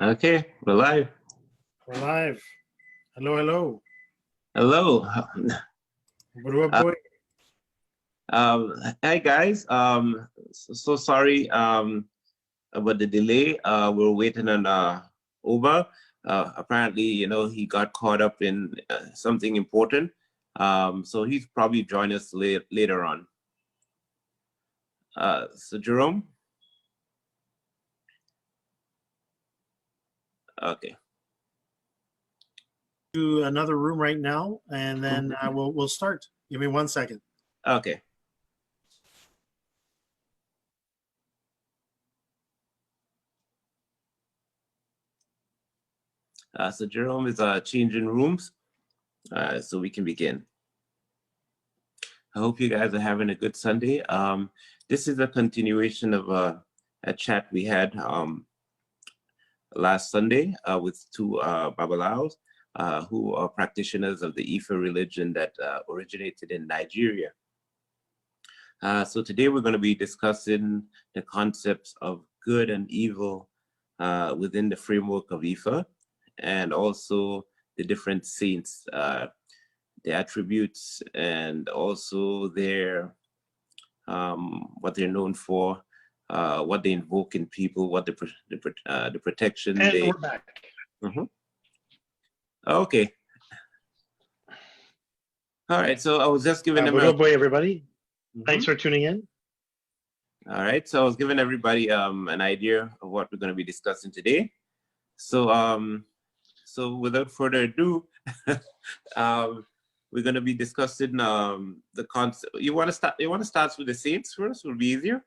Okay, we're live. We're live. Hello, hello. Hello. Boa, Uh, boy. Hi guys. So sorry about the delay. We're waiting on Uber. Apparently, he got caught up in something important. So he's probably join us later on. So Jerome. Okay. To another room right now, and then we'll start. Give me 1 second. Okay. So Jerome is changing rooms, so we can begin. I hope you guys are having a good Sunday. This is a continuation of a chat we had last Sunday with two Babalaos who are practitioners of the Ifa religion that originated in Nigeria. So today we're going to be discussing the concepts of good and evil within the framework of Ifa, and also the different saints, the attributes, and also their what they're known for, what they invoke in people, what the protection And they. we're back. Okay. All right. So I was just giving them. Boa, boy, everybody. Thanks for tuning in. All right. So I was giving everybody an idea of what we're going to be discussing today. So so without further ado, we're going to be discussing the concept. You want to start with the saints first? Will be easier.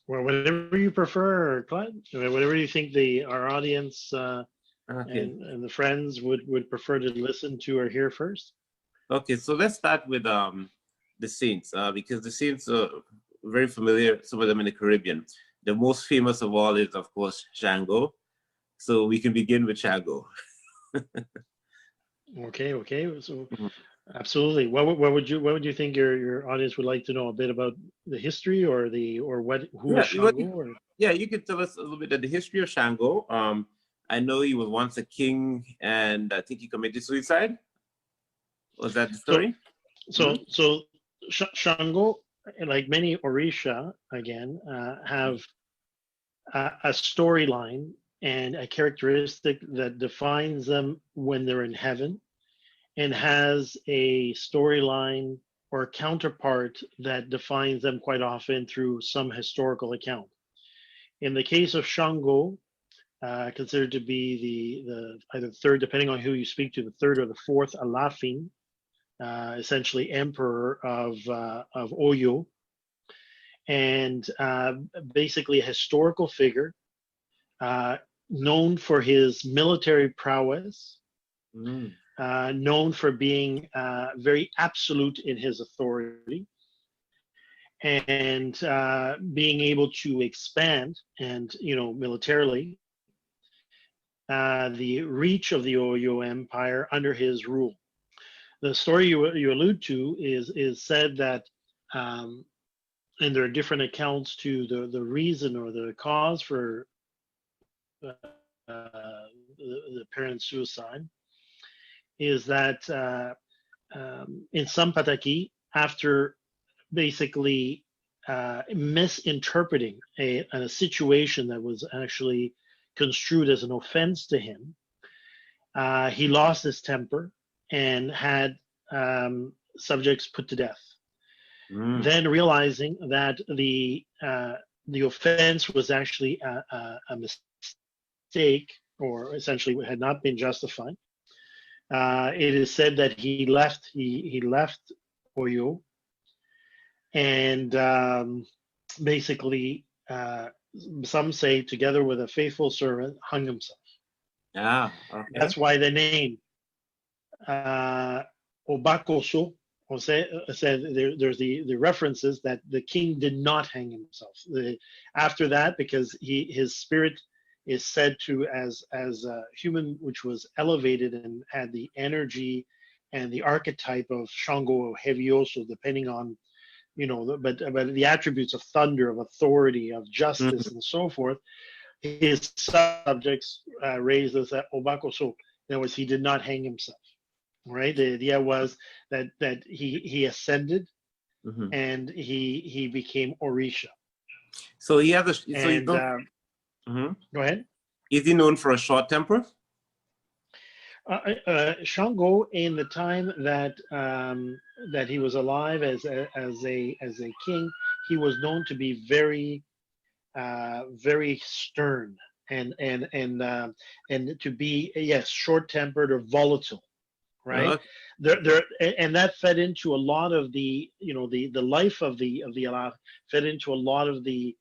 Well, whatever you prefer, Clyde. Whatever you think our audience and the friends would prefer to listen to or hear first. Okay, so let's start with the saints because the saints are very familiar. Some of them in the Caribbean. The most famous of all is, of course, Shango. So we can begin with Shango. Okay. So absolutely. What would you think your audience would like to know a bit about the history or who is Shango? Yeah, you could tell us a little bit of the history of Shango. I know he was once a king, and I think he committed suicide. Was that the story? So Shango, like many Orisha, again, have a storyline and a characteristic that defines them when they're in heaven, and has a storyline or a counterpart that defines them quite often through some historical account. In the case of Shango, considered to be the either third, depending on who you speak to, the third or the fourth Alafin, essentially emperor of Oyo, and basically a historical figure known for his military prowess, known for being very absolute in his authority, and being able to expand and militarily the reach of the Oyo Empire under his rule. The story you allude to is said that, and there are different accounts to the reason or the cause for the parent's suicide, is that in some Pataki, after basically misinterpreting a situation that was actually construed as an offense to him, he lost his temper and had subjects put to death. Then realizing that the offense was actually a mistake, or essentially had not been justified, it is said that he left Oyo, and basically some say together with a faithful servant hung himself. Okay. That's why the name Obakoso said there's the references that the king did not hang himself. After that, because his spirit is said to as a human which was elevated and had the energy and the archetype of Shango or Hevioso, depending on but the attributes of thunder, of authority, of justice, and so forth. his subjects raised as Obako. So in other words, he did not hang himself. Right. The idea was that he ascended and he became Orisha. So he has a. So you And don't. go ahead. Is he known for a short temper? Shango, in the time that that he was alive as a king, he was known to be very very stern and to be, yes, short-tempered or volatile, right? And that fed into a lot of the, the life of the Allah, fed into a lot of the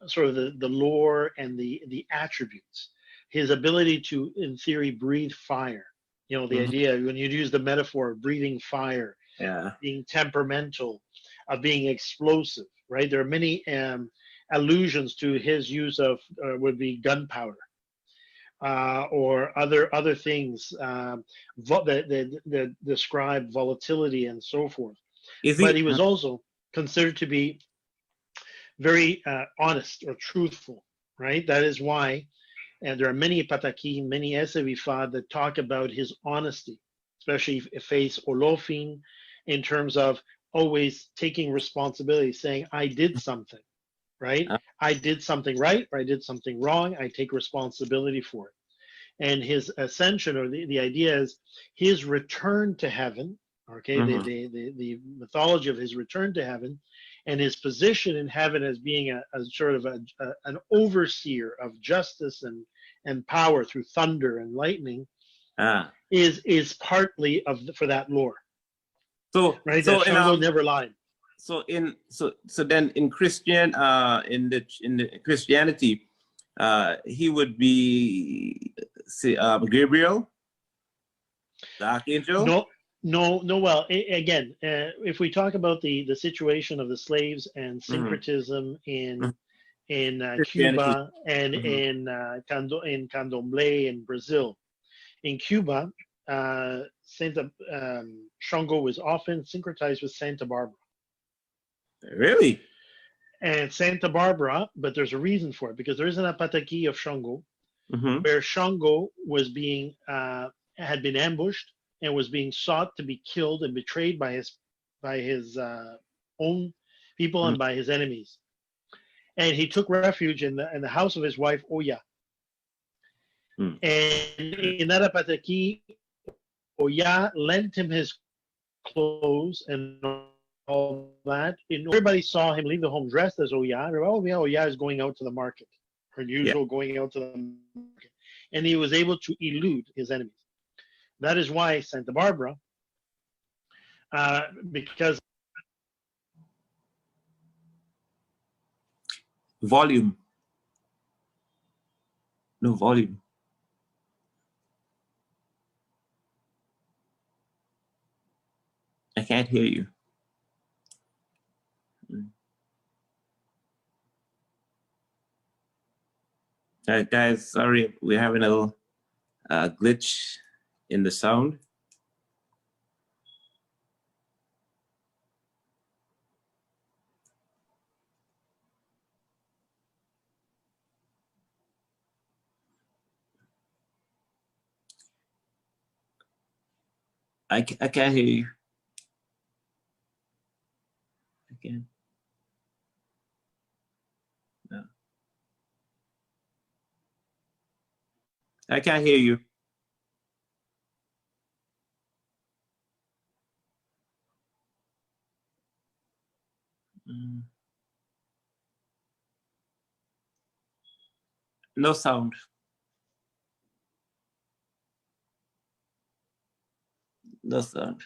sort of the lore and the attributes. His ability to, in theory, breathe fire. The idea when you use the metaphor of breathing fire, being temperamental, being explosive, right? There are many allusions to his use of would be gunpowder or other things that describe volatility and so forth. But he was also considered to be very honest or truthful, right? That is why, and there are many pataki, many esevifa that talk about his honesty, especially face olofin, in terms of always taking responsibility, saying, I did something, right? I did something right, or I did something wrong. I take responsibility for it. And his ascension, or the idea is his return to heaven, okay? The mythology of his return to heaven and his position in heaven as being a sort of an overseer of justice and power through thunder and lightning is partly for that lore. So right, that Shango never lied. So then in Christian in the Christianity, he would be Gabriel, the archangel. No. Well, again, if we talk about the situation of the slaves and syncretism in Cuba and in Candomblé in Brazil, in Cuba, Shango was often syncretized with Santa Barbara. Really? And Santa Barbara, but there's a reason for it, because there is an apataki of Shango where Shango was being had been ambushed and was being sought to be killed and betrayed by his own people and by his enemies. And he took refuge in the house of his wife Oya. And in that apataki, Oya lent him his clothes and all that. Everybody saw him leave the home dressed as Oya. Oh, yeah, Oya is going out to the market. Her usual going out to the market. And he was able to elude his enemies. That is why Santa Barbara, because volume. No volume. I can't hear you. Guys, sorry, we're having a little glitch in the sound. I can't hear you. Again. No. I can't hear you. No sound. No sound.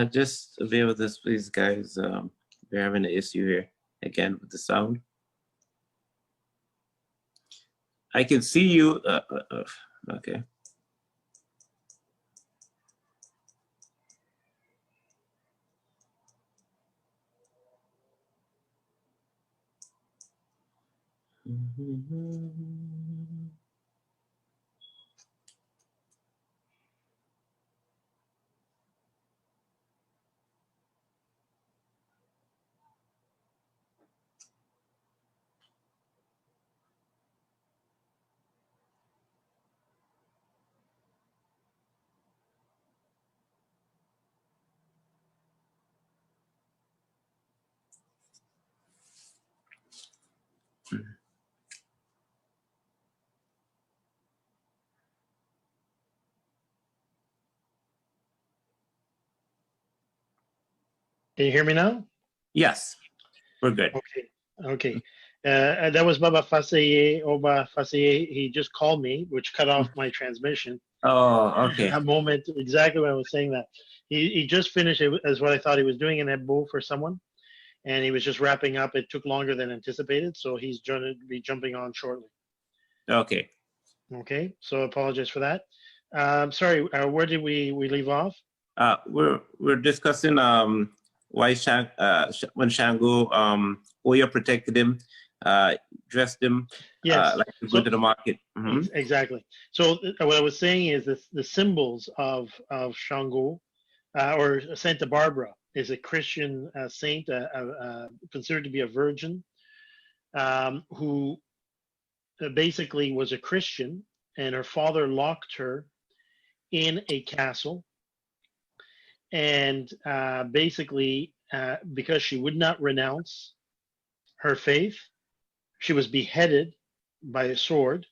Just bear with us, please, guys. We're having an issue here again with the sound. I can see you. Okay. Can you hear me now? Yes, we're good. Okay. Okay. That was Baba Faseye, Oba Faseye. He just called me, which cut off my transmission. Oh, okay. That moment, exactly when I was saying that. He just finished it as what I thought he was doing an ebo for someone, and he was just wrapping up. It took longer than anticipated, so he's going to be jumping on shortly. Okay. Okay, so apologize for that. Sorry, where did we leave off? We're discussing why when Shango Oya protected him, dressed him like to go to the market. Mm-hmm. Exactly. So what I was saying is the symbols of Shango or Santa Barbara is a Christian saint, considered to be a virgin, who basically was a Christian, and her father locked her in a castle, and basically because she would not renounce her faith, she was beheaded by a sword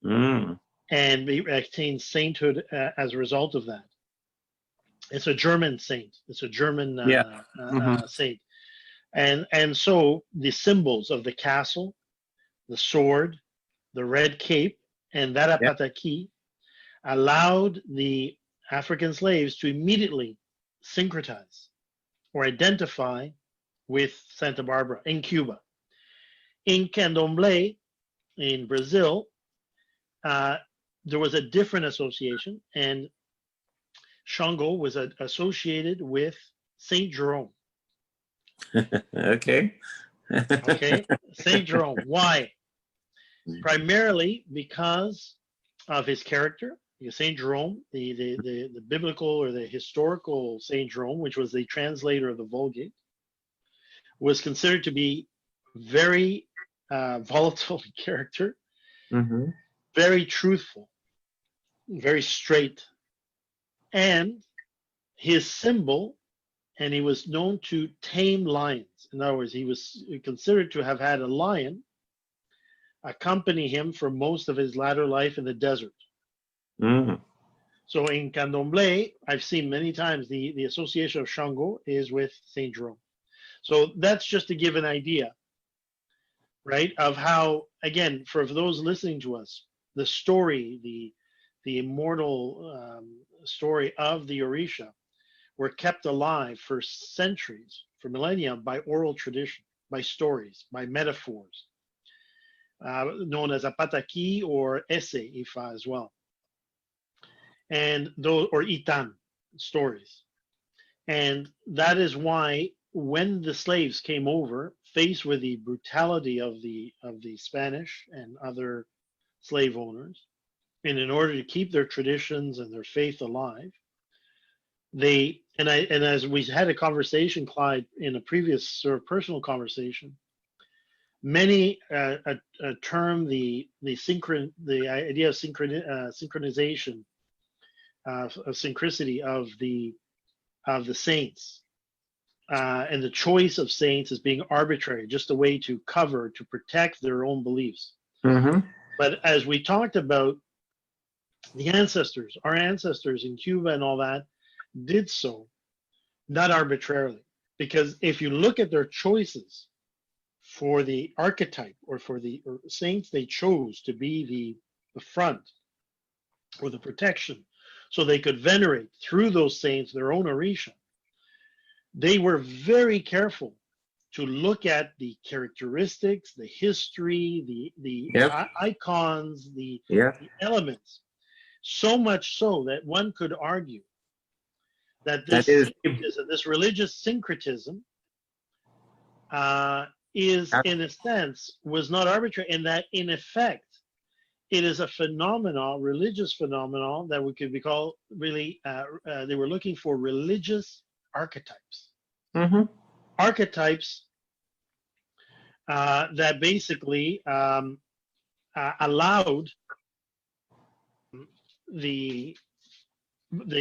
and attained sainthood as a result of that. It's a German saint. It's a German saint. And so the symbols of the castle, the sword, the red cape, and that apataki allowed the African slaves to immediately syncretize or identify with Santa Barbara in Cuba. In Candomblé, in Brazil, there was a different association, and Shango was associated with Saint Jerome. Okay. Okay, Saint Jerome. Why? Primarily because of his character. Saint Jerome, the biblical or the historical Saint Jerome, which was the translator of the Vulgate, was considered to be very volatile in character, very truthful, very straight, and his symbol, and he was known to tame lions. In other words, he was considered to have had a lion accompany him for most of his latter life in the desert. So in Candomblé, I've seen many times the association of Shango is with Saint Jerome. So that's just to give an idea, right, of how, again, for those listening to us, the story, the immortal story of the Orisha were kept alive for centuries, for millennia, by oral tradition, by stories, by metaphors, known as apataki or ese ifa as well, and those, or itan, stories. And that is why when the slaves came over, faced with the brutality of the Spanish and other slave owners, and in order to keep their traditions and their faith alive, they, and as we had a conversation, Clyde, in a previous sort of personal conversation, many term the idea of synchronization, of synchronicity of the saints, and the choice of saints as being arbitrary, just a way to cover, to protect their own beliefs. But as we talked about, the ancestors, our ancestors in Cuba and all that, did so not arbitrarily, because if you look at their choices for the archetype or for the saints they chose to be the front or the protection, so they could venerate through those saints their own Orisha, they were very careful to look at the characteristics, the history, the Yep. icons, the Yeah. elements. So much so that one could argue that That this is. syncretism, this religious syncretism, is in a sense was not arbitrary, and that in effect it is a phenomenon, religious phenomenon that we could be called really. They were looking for religious archetypes, Mm-hmm. archetypes that basically allowed the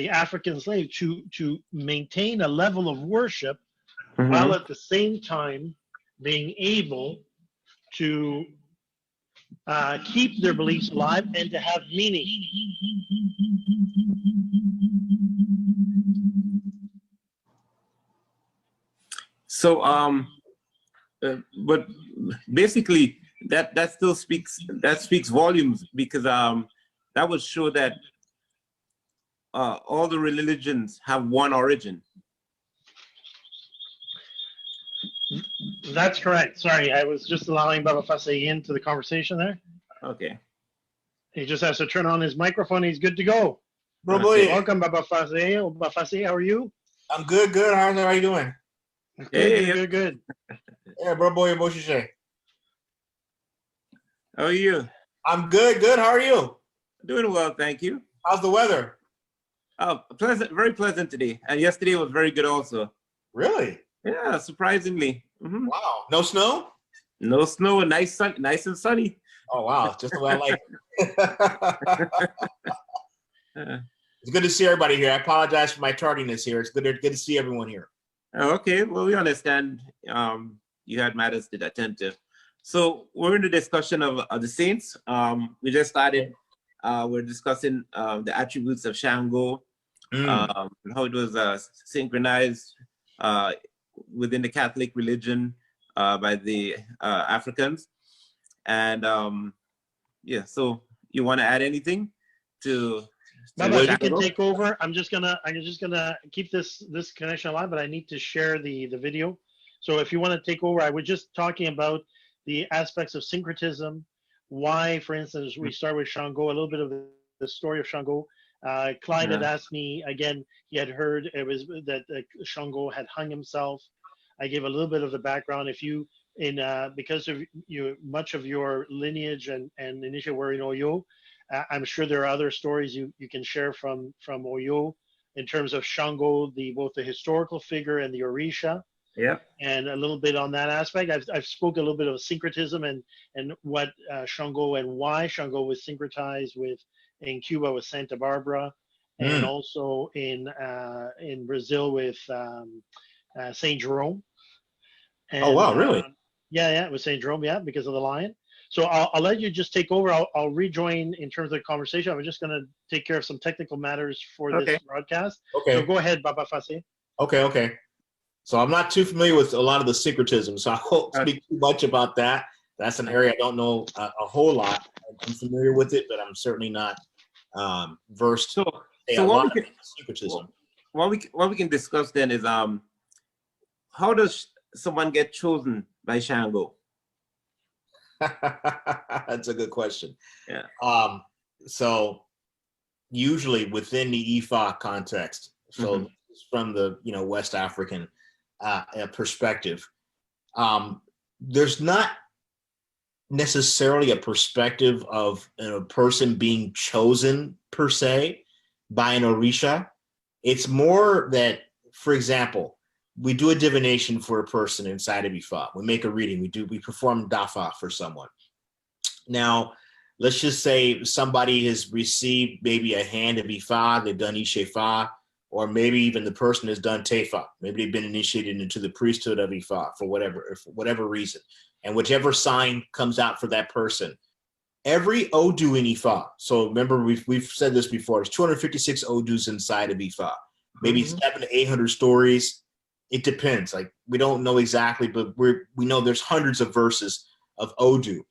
African slave to maintain a level of worship while Mm-hmm. at the same time being able to keep their beliefs alive and to have meaning. So, but basically, that still speaks volumes, because that would show that all the religions have one origin. That's correct. Sorry, I was just allowing Baba Faseye into the conversation there. Okay. He just has to turn on his microphone. He's good to go. Bro, boy. Welcome, Baba Faseye. Baba Faseye, how are you? I'm good. How are you doing? Good. Yeah, bro, boy, what you say? How are you? I'm good. How are you? Doing well, thank you. How's the weather? Pleasant, very pleasant today, and yesterday was very good also. Really? Yeah, surprisingly. Mm-hmm. Wow. No snow? No snow, nice and sunny. Oh wow, just the way I like it. It's good to see everybody here. I apologize for my tardiness here. It's good to see everyone here. Okay, well, we understand you had matters to attend to. So we're in the discussion of the saints. We just started, we're discussing the attributes of Shango, how it was synchronized within the Catholic religion by the Africans. And yeah, so you want to add anything to Baba, you can take over. I'm just gonna keep this connection alive, but I need to share the video. So if you want to take over, I was just talking about the aspects of syncretism. Why, for instance, we start with Shango, a little bit of the story of Shango. Clyde had asked me again. He had heard it was that Shango had hung himself. I gave a little bit of the background. If you because of much of your lineage and initially were in Oyo, I'm sure there are other stories you can share from Oyo in terms of Shango, both the historical figure and the Orisha. Yeah. And a little bit on that aspect. I've spoke a little bit of syncretism and what Shango and why Shango was syncretized in Cuba with Santa Barbara, and also in Brazil with Saint Jerome. And, oh wow, really? Yeah, it was Saint Jerome, yeah, because of the lion. So I'll let you just take over. I'll rejoin in terms of the conversation. I'm just going to take care of some technical matters for this broadcast. Okay. So go ahead, Baba Faseye. Okay. So I'm not too familiar with a lot of the syncretism, so I won't speak too much about that. That's an area I don't know a whole lot. I'm familiar with it, but I'm certainly not versed. So what we can discuss then is how does someone get chosen by Shango? That's a good question. Yeah. So usually within the Ifa context, so from the West African perspective, there's not necessarily a perspective of a person being chosen per se by an Orisha. It's more that, for example, we do a divination for a person inside of Ifa. We make a reading. We perform dafa for someone. Now, let's just say somebody has received maybe a hand of Ifa, they've done Ishefa, or maybe even the person has done Tefa. Maybe they've been initiated into the priesthood of Ifa for whatever reason. And whichever sign comes out for that person, every Odu in Ifa, so remember we've said this before, there's 256 Odus inside of Ifa, maybe 700 to 800 stories. It depends. Like, we don't know exactly, but we know there's hundreds of verses of Odu.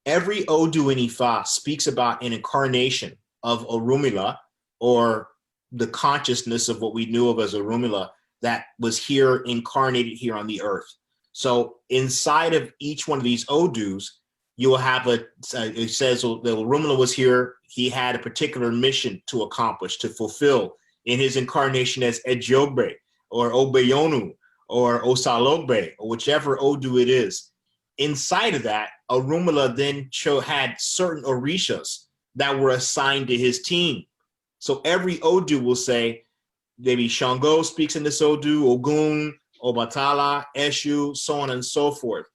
Every Odu in Ifa speaks about an incarnation of Orunmila, or the consciousness of what we knew of as Orunmila, that was here incarnated here on the earth. So inside of each one of these Odus, you will have it says the Orunmila was here. He had a particular mission to accomplish, to fulfill in his incarnation as Ejiobe or Obeyonu or Osalogbe or whichever Odu it is. Inside of that, Orunmila then had certain Orishas that were assigned to his team. So every Odu will say, maybe Shango speaks in this Odu, Ogun, Obatala, Eshu, so on and so forth.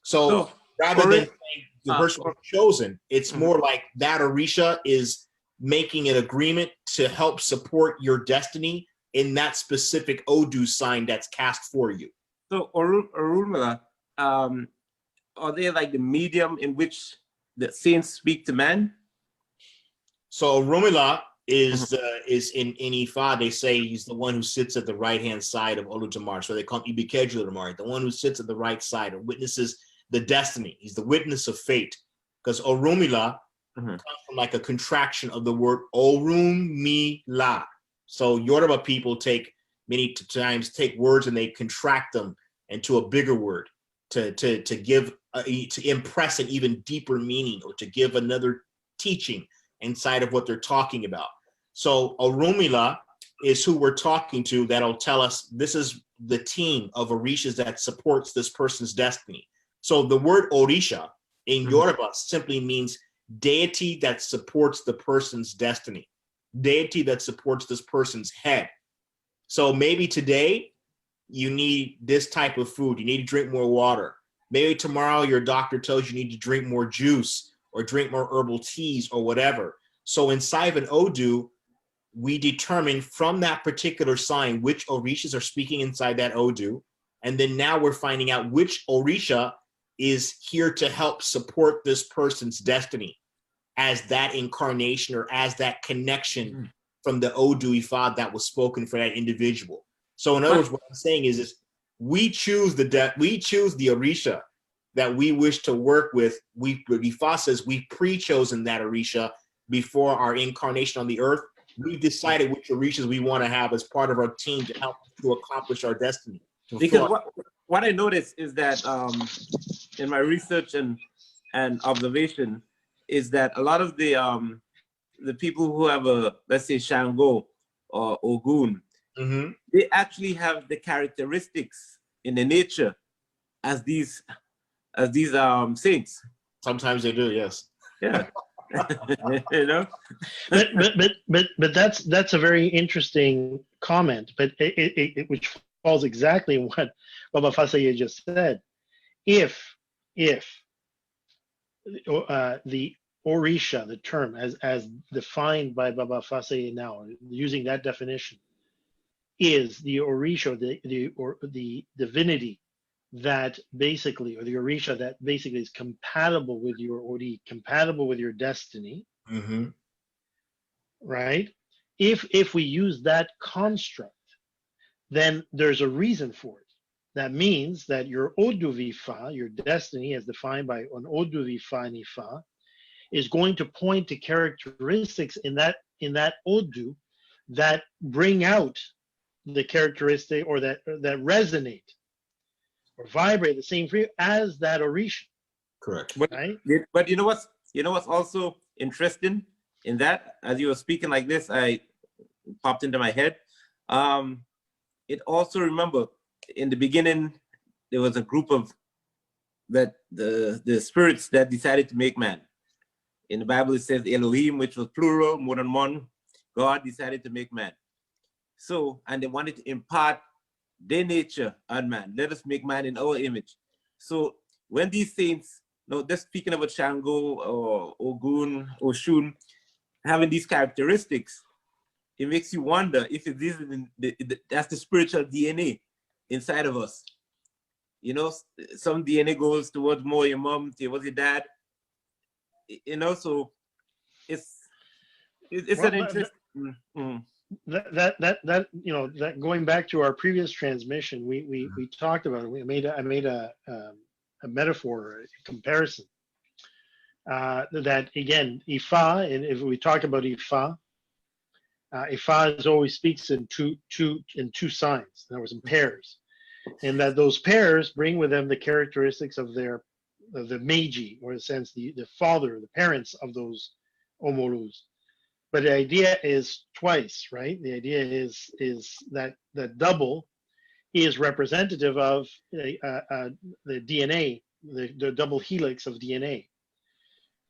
So rather than saying the person was chosen, it's more like that Orisha is making an agreement to help support your destiny in that specific Odu sign that's cast for you. So Orunmila, are they like the medium in which the saints speak to man? So Orunmila is in Ifa, they say he's the one who sits at the right-hand side of Oludumare. So they call him Ibikejulamare, the one who sits at the right side and witnesses the destiny. He's the witness of fate. Because Orunmila comes from like a contraction of the word Orunmila. So Yoruba people many times take words and they contract them into a bigger word to give to impress an even deeper meaning or to give another teaching inside of what they're talking about. So Orunmila is who we're talking to that'll tell us this is the team of Orishas that supports this person's destiny. So the word Orisha in Yoruba simply means deity that supports the person's destiny, deity that supports this person's head. So maybe today you need this type of food, you need to drink more water. Maybe tomorrow your doctor tells you need to drink more juice or drink more herbal teas or whatever. So inside of an Odu, we determine from that particular sign which Orishas are speaking inside that Odu. And then now we're finding out which Orisha is here to help support this person's destiny as that incarnation or as that connection from the Odu Ifa that was spoken for that individual. So in other words, what I'm saying is we choose the Orisha that we wish to work with. Ifa says we've pre-chosen that Orisha before our incarnation on the earth. We've decided which Orishas we want to have as part of our team to help to accomplish our destiny. Because what I noticed is that in my research and observation is that a lot of the people who have let's say Shango or Ogun, they actually have the characteristics in the nature as these saints. Sometimes they do, yes. Yeah. You know, but that's a very interesting comment. But it which falls exactly in what Baba Faseye just said. If the Orisha, the term as defined by Baba Faseye now, using that definition, is the Orisha, the divinity that basically, or the Orisha that basically is compatible with your Ori, compatible with your destiny, right? If we use that construct, then there's a reason for it. That means that your Odu Vifa, your destiny as defined by an Odu Vifa and Ifa, is going to point to characteristics in that Odu that bring out the characteristic or that resonate or vibrate the same for you as that Orisha. Correct. Right? But you know what's also interesting in that, as you were speaking like this, I popped into my head. It also, remember, in the beginning, there was a group of the spirits that decided to make man. In the Bible, it says Elohim, which was plural, more than one. God decided to make man. So, and they wanted to impart their nature on man. Let us make man in our image. So when these saints, just speaking about Shango or Ogun or Shun, having these characteristics, it makes you wonder if that's the spiritual DNA inside of us. You know, some DNA goes towards more your mom, towards your dad. You know, so it's an interesting. That that going back to our previous transmission, we talked about it. I made a metaphor, a comparison. That again, Ifa, and if we talk about Ifa, Ifa always speaks in two signs. In other words, in pairs, and that those pairs bring with them the characteristics of the Meiji, or in a sense the father, the parents of those Omolus. But the idea is twice, right? The idea is that the double is representative of the DNA, the double helix of DNA,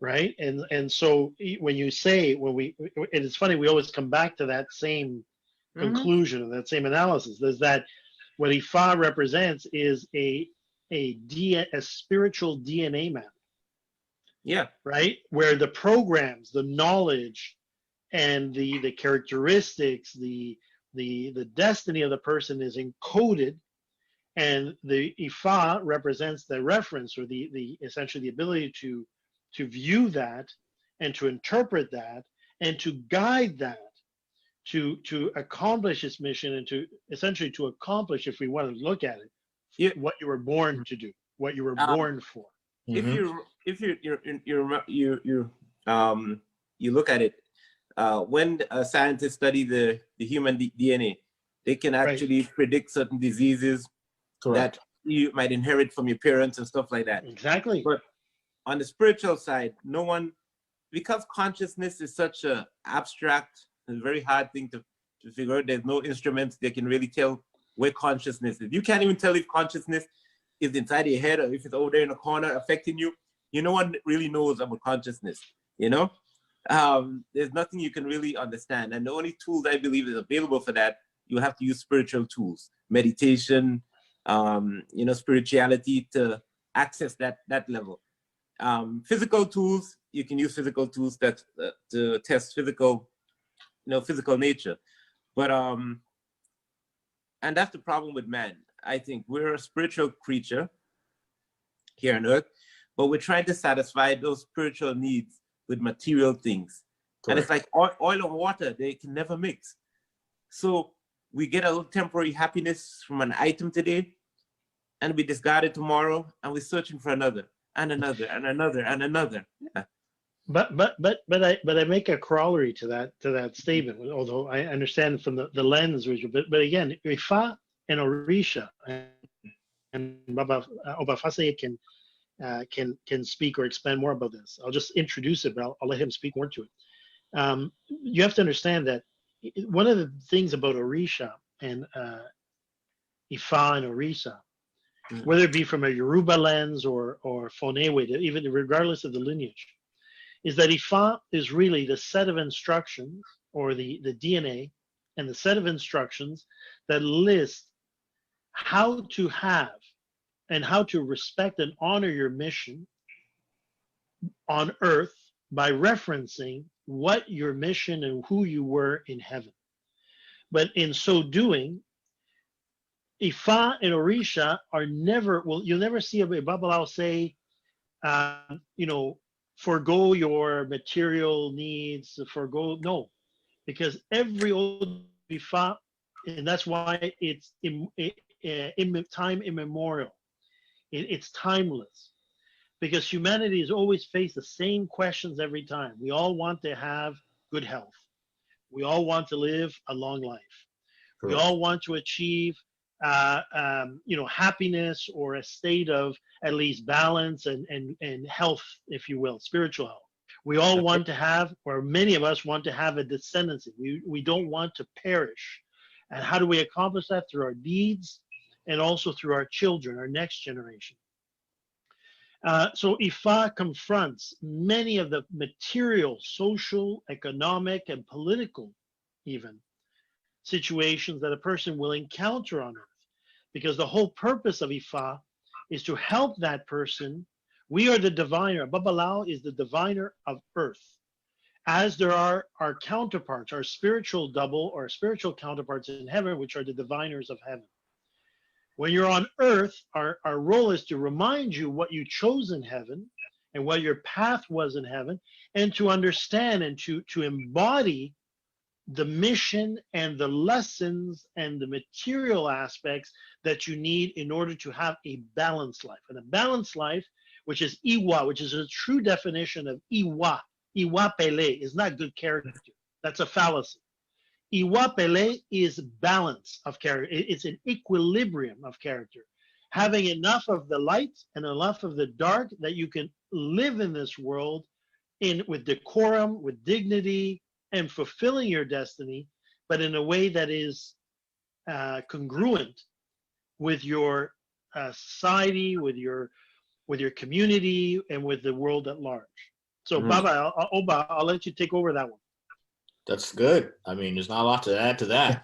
right? And so when you say, and it's funny, we always come back to that same conclusion, that same analysis. Is that what Ifa represents is a spiritual DNA map. Yeah. Right, where the programs, the knowledge, and the characteristics, the destiny of the person is encoded, and the Ifa represents the reference, or the essentially the ability to view that and to interpret that and to guide that to accomplish its mission, and to essentially to accomplish, if we want to look at it, what you were born to do, what you were born for. If you look at it, when scientists study the human DNA, they can actually predict certain diseases that you might inherit from your parents and stuff like that. Exactly. But on the spiritual side, no one, because consciousness is such a abstract and very hard thing to figure out. There's no instruments that can really tell where consciousness is. You can't even tell if consciousness is inside your head or if it's over there in a corner affecting you. No one really knows about consciousness, There's nothing you can really understand. And the only tools I believe is available for that, you have to use spiritual tools, meditation, spirituality to access that level. Physical tools, you can use physical tools that to test physical nature. But and that's the problem with man. I think we're a spiritual creature here on earth, but we're trying to satisfy those spiritual needs with material things. Correct. And it's like oil and water, they can never mix. So we get a little temporary happiness from an item today, and we discard it tomorrow, and we're searching for another and another and another and another. Yeah. But I make a corollary to that statement, although I understand from the lens, but again, Ifa and Orisha and Baba Faseye can speak or expand more about this. I'll just introduce it, but I'll let him speak more to it. You have to understand that one of the things about Orisha and Ifa and Orisa, whether it be from a Yoruba lens or Fonewe, even regardless of the lineage, is that Ifa is really the set of instructions, or the DNA and the set of instructions that list how to have and how to respect and honor your mission on earth by referencing what your mission and who you were in heaven. But in so doing, Ifa and Orisha are never, you'll never see a Babalawo say, forgo your material needs, no, because every old Ifa, and that's why it's time immemorial. It's timeless, because humanity has always faced the same questions every time. We all want to have good health. We all want to live a long life. Correct. We all want to achieve happiness, or a state of at least balance and health, if you will, spiritual health. We all want to have, or many of us want to have, a descendancy. We don't want to perish. And how do we accomplish that? Through our deeds, and also through our children, our next generation. So Ifa confronts many of the material, social, economic, and political even situations that a person will encounter on earth. Because the whole purpose of Ifa is to help that person. We are the diviner. Babalawo is the diviner of earth. As there are our counterparts, our spiritual double or spiritual counterparts in heaven, which are the diviners of heaven. When you're on earth, our role is to remind you what you chose in heaven and what your path was in heaven, and to understand and to embody the mission and the lessons and the material aspects that you need in order to have a balanced life. And a balanced life, which is Iwa, which is a true definition of Iwa. Iwa Pele is not good character. That's a fallacy. Iwapele is balance of character. It's an equilibrium of character. Having enough of the light and enough of the dark that you can live in this world with decorum, with dignity, and fulfilling your destiny, but in a way that is congruent with your society, with your community, and with the world at large. So, Baba, Oba, I'll let you take over that one. That's good. I mean, there's not a lot to add to that.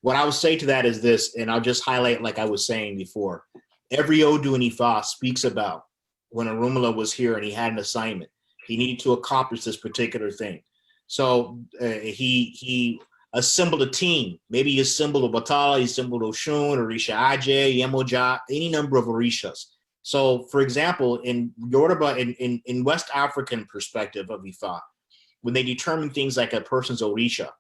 What I would say to that is this, and I'll just highlight, like I was saying before, every Odu and Ifa speaks about when Orunmila was here and he had an assignment. He needed to accomplish this particular thing. So he assembled a team. Maybe he assembled Obatala, he assembled Oshun, Orisha Aje, Yemoja, any number of Orishas. So, for example, in Yoruba, in West African perspective of Ifa, when they determine things like a person's Orisha,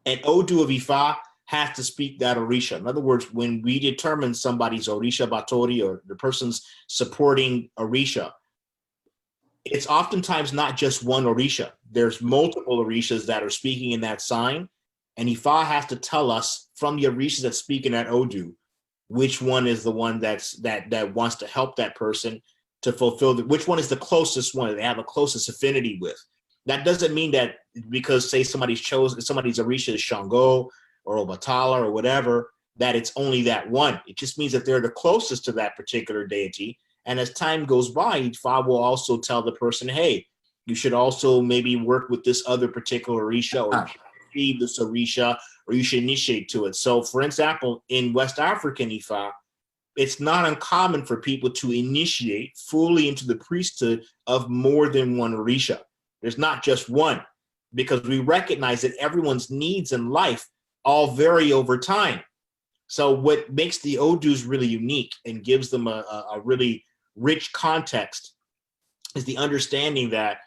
an Odu of Ifa has to speak that Orisha. In other words, when we determine somebody's Orisha Batori or the person's supporting Orisha, it's oftentimes not just one Orisha. There's multiple Orishas that are speaking in that sign, and Ifa has to tell us from the Orishas that speak in that Odu, which one is the one that wants to help that person to fulfill which one is the closest one that they have the closest affinity with. That doesn't mean that because, say, somebody's Orisha is Shango or Obatala or whatever, that it's only that one. It just means that they're the closest to that particular deity. And as time goes by, Ifa will also tell the person, hey, you should also maybe work with this other particular Orisha, or receive this Orisha, or you should initiate to it. So, for example, in West African Ifa, it's not uncommon for people to initiate fully into the priesthood of more than one Orisha. There's not just one, because we recognize that everyone's needs in life all vary over time. So what makes the Odus really unique and gives them a really rich context is the understanding that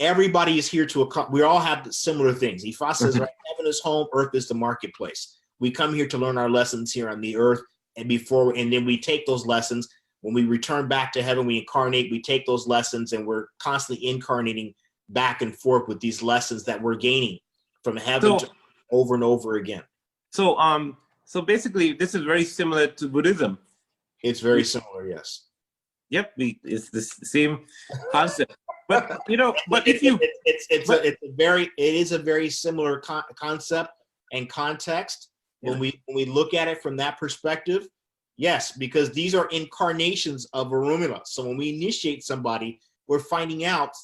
everybody is here we all have similar things. Ifa says, right, heaven is home, earth is the marketplace. We come here to learn our lessons here on the earth, and then we take those lessons. When we return back to heaven, we incarnate, we take those lessons, and we're constantly incarnating back and forth with these lessons that we're gaining from heaven to over and over again. So basically, this is very similar to Buddhism. It's very similar, yes. Yep, it's the same concept. But if you, it is a very similar concept and context when we look at it from that perspective. Yes, because these are incarnations of Orunmila. So when we initiate somebody, we're finding out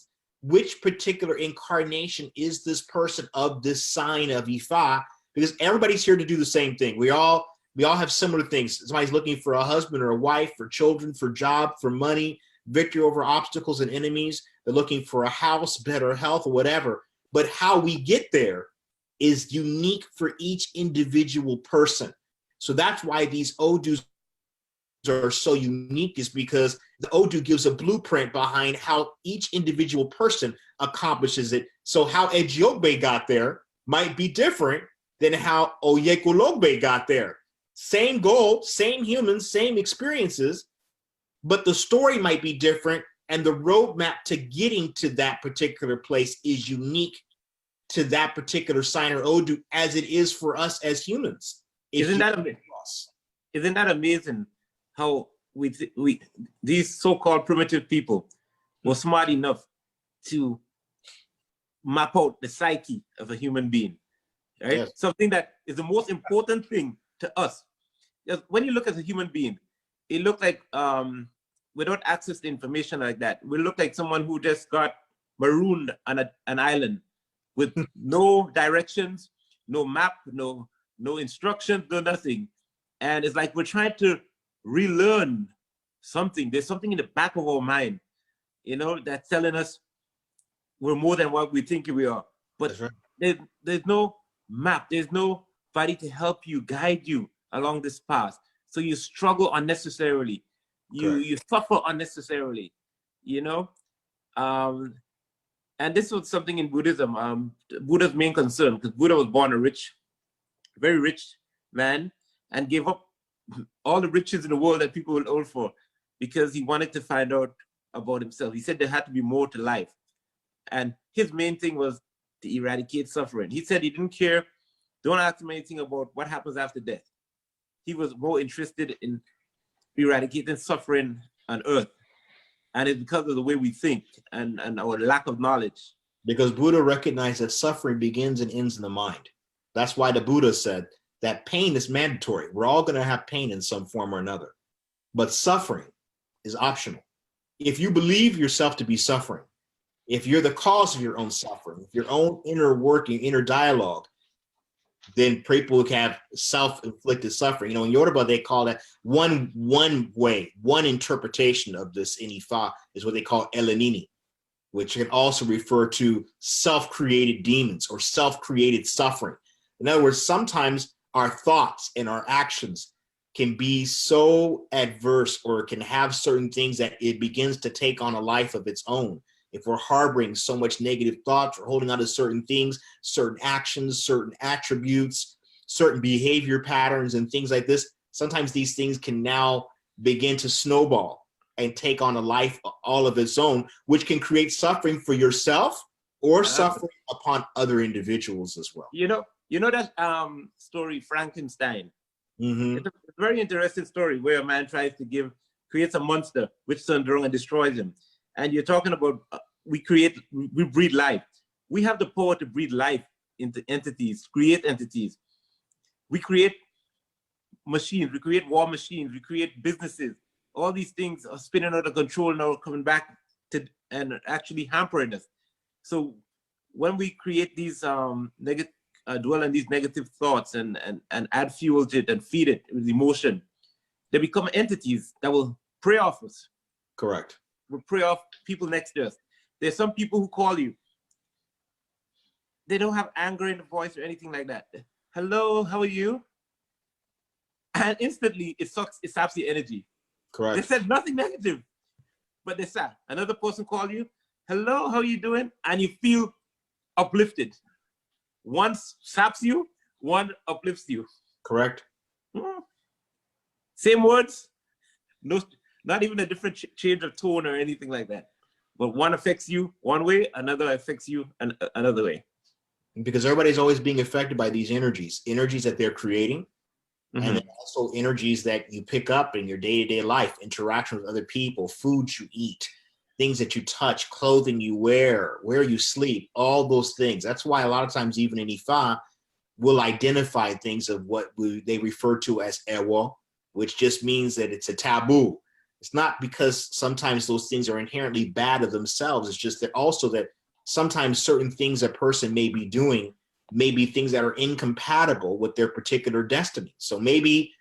which particular incarnation is this person of this sign of Ifa, because everybody's here to do the same thing. We all have similar things. Somebody's looking for a husband or a wife, for children, for job, for money, victory over obstacles and enemies. They're looking for a house, better health, or whatever. But how we get there is unique for each individual person. So that's why these Odus are so unique, is because the Odu gives a blueprint behind how each individual person accomplishes it. So how Ejiobe got there might be different than how Oyekulogbe got there. Same goal, same humans, same experiences, but the story might be different, and the roadmap to getting to that particular place is unique to that particular sign or Odu, as it is for us as humans. Isn't that amazing? How these so-called primitive people were smart enough to map out the psyche of a human being, right? Yes. Something that is the most important thing to us. When you look at a human being, it looks like, without access to information like that, we look like someone who just got marooned on an island with no directions, no map, no instructions, no nothing. And it's like we're trying to relearn something. There's something in the back of our mind, that's telling us we're more than what we think we are. But right. there's no map. There's nobody to help you, guide you along this path. So you struggle unnecessarily. You suffer unnecessarily, and this was something in Buddhism. Buddha's main concern, because Buddha was born a very rich man, and gave up all the riches in the world that people will owe for, because he wanted to find out about himself. He said there had to be more to life. And his main thing was to eradicate suffering. He said he didn't care. Don't ask him anything about what happens after death. He was more interested in eradicating suffering on earth. And it's because of the way we think and our lack of knowledge. Because Buddha recognized that suffering begins and ends in the mind. That's why the Buddha said that pain is mandatory. We're all going to have pain in some form or another. But suffering is optional. If you believe yourself to be suffering, if you're the cause of your own suffering, your own inner working, inner dialogue, then people have self-inflicted suffering. You know, in Yoruba, they call that one way, one interpretation of this in Ifa is what they call elenini, which can also refer to self-created demons or self-created suffering. In other words, sometimes our thoughts and our actions can be so adverse or can have certain things that it begins to take on a life of its own. If we're harboring so much negative thoughts or holding on to certain things, certain actions, certain attributes, certain behavior patterns and things like this, sometimes these things can now begin to snowball and take on a life all of its own, which can create suffering for yourself or suffering upon other individuals as well. You know that story, Frankenstein? Mm-hmm. It's a very interesting story where a man tries to creates a monster which turns around and destroys him. And you're talking about we breed life. We have the power to breed life into entities, create entities. We create machines, we create war machines, we create businesses. All these things are spinning out of control now, coming back to and actually hampering us. So when we create these dwell on these negative thoughts and add fuel to it and feed it with emotion, they become entities that will prey off us. Correct. Will prey off people next to us. There's some people who call you. They don't have anger in the voice or anything like that. Hello, how are you? And instantly it saps your energy. Correct. They said nothing negative, but they sat. Another person called you. Hello, how are you doing? And you feel uplifted. One saps you, one uplifts you. Correct. Same words, no, not even a different change of tone or anything like that. But one affects you one way, another affects you another way. Because everybody's always being affected by these energies that they're creating. Mm-hmm. And then also energies that you pick up in your day-to-day life, interaction with other people, foods you eat, things that you touch, clothing you wear, where you sleep, all those things. That's why a lot of times even in Ifa, we'll identify things of what they refer to as ewo, which just means that it's a taboo. It's not because sometimes those things are inherently bad of themselves. It's just that also that sometimes certain things a person may be doing may be things that are incompatible with their particular destiny. So maybe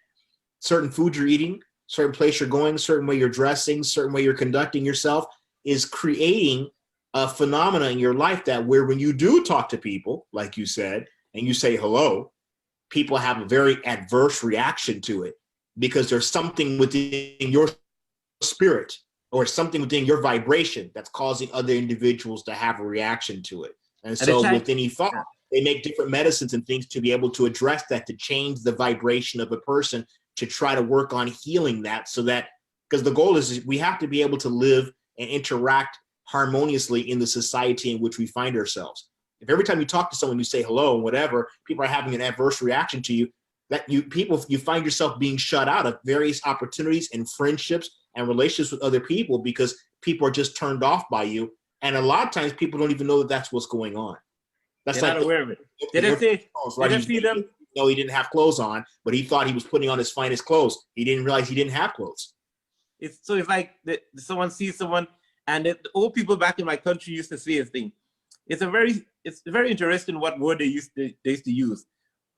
certain food you're eating, certain place you're going, certain way you're dressing, certain way you're conducting yourself is creating a phenomena in your life that where when you do talk to people, like you said, and you say hello, people have a very adverse reaction to it because there's something within your spirit or something within your vibration that's causing other individuals to have a reaction to it. And so within Ifa, they make different medicines and things to be able to address that, to change the vibration of a person, to try to work on healing that so that, because the goal is we have to be able to live and interact harmoniously in the society in which we find ourselves. If every time you talk to someone, you say hello and whatever, people are having an adverse reaction to you, that you find yourself being shut out of various opportunities and friendships and relationships with other people because people are just turned off by you. And a lot of times people don't even know that that's what's going on. That's They're like not aware of it. They didn't see them. No, he didn't have clothes on, but he thought he was putting on his finest clothes. He didn't realize he didn't have clothes. It's like someone sees someone, and the old people back in my country used to say this thing. It's very interesting what word they used to use.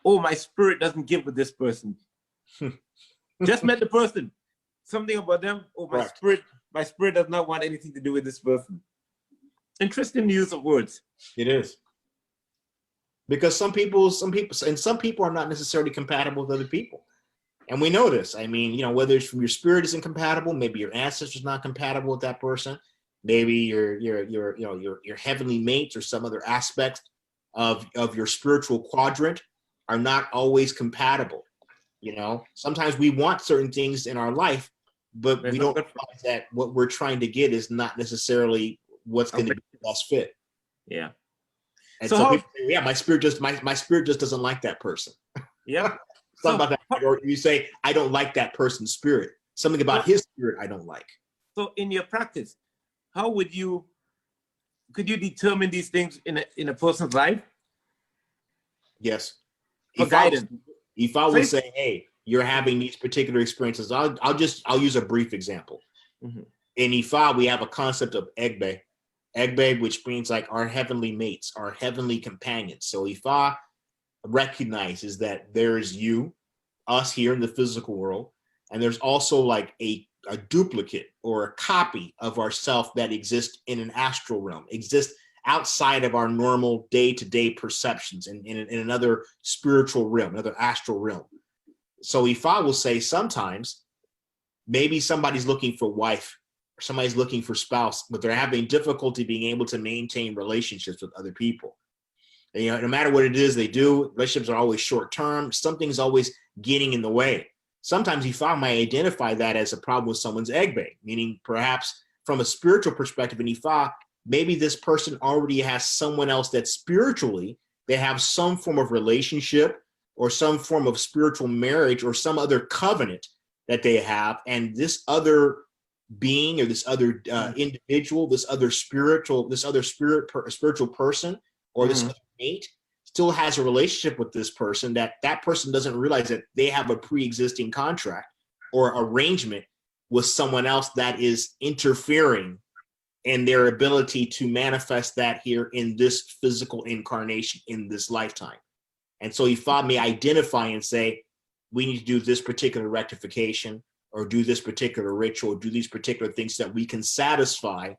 Oh, my spirit doesn't give with this person. Just met the person. Something about them. Oh, my spirit does not want anything to do with this person. Interesting use of words. It is. Because some people are not necessarily compatible with other people. And we know this. I mean, whether it's from your spirit isn't compatible, maybe your ancestors not compatible with that person, maybe your heavenly mates or some other aspects of your spiritual quadrant are not always compatible. Sometimes we want certain things in our life, but we don't realize that what we're trying to get is not necessarily what's going to be the best fit. Yeah. And So so how, people say, yeah, my spirit just doesn't like that person. yeah. Something about that. Or you say, I don't like that person's spirit. Something about his spirit I don't like. So in your practice, how could you determine these things in a person's life? Yes. For guidance. If I would say, hey, you're having these particular experiences, I'll use a brief example. Mm-hmm. In Ifa, we have a concept of Egbe, which means like our heavenly mates, our heavenly companions. So Ifa recognizes that there's you, us here in the physical world, and there's also like a duplicate or a copy of ourself that exists in an astral realm, exists outside of our normal day-to-day perceptions in another spiritual realm, another astral realm. So Ifa will say sometimes maybe somebody's looking for wife or somebody's looking for spouse, but they're having difficulty being able to maintain relationships with other people. And, you know, no matter what it is they do, relationships are always short-term. Something's always getting in the way. Sometimes Ifa might identify that as a problem with someone's Egbe, meaning perhaps from a spiritual perspective in Ifa, maybe this person already has someone else that spiritually they have some form of relationship or some form of spiritual marriage or some other covenant that they have. And this other being or this other individual, this other spiritual person or this other mate still has a relationship with this person that person doesn't realize that they have a pre-existing contract or arrangement with someone else that is interfering in their ability to manifest that here in this physical incarnation in this lifetime. And so Ifa may identify and say, we need to do this particular rectification or do this particular ritual, do these particular things that we can satisfy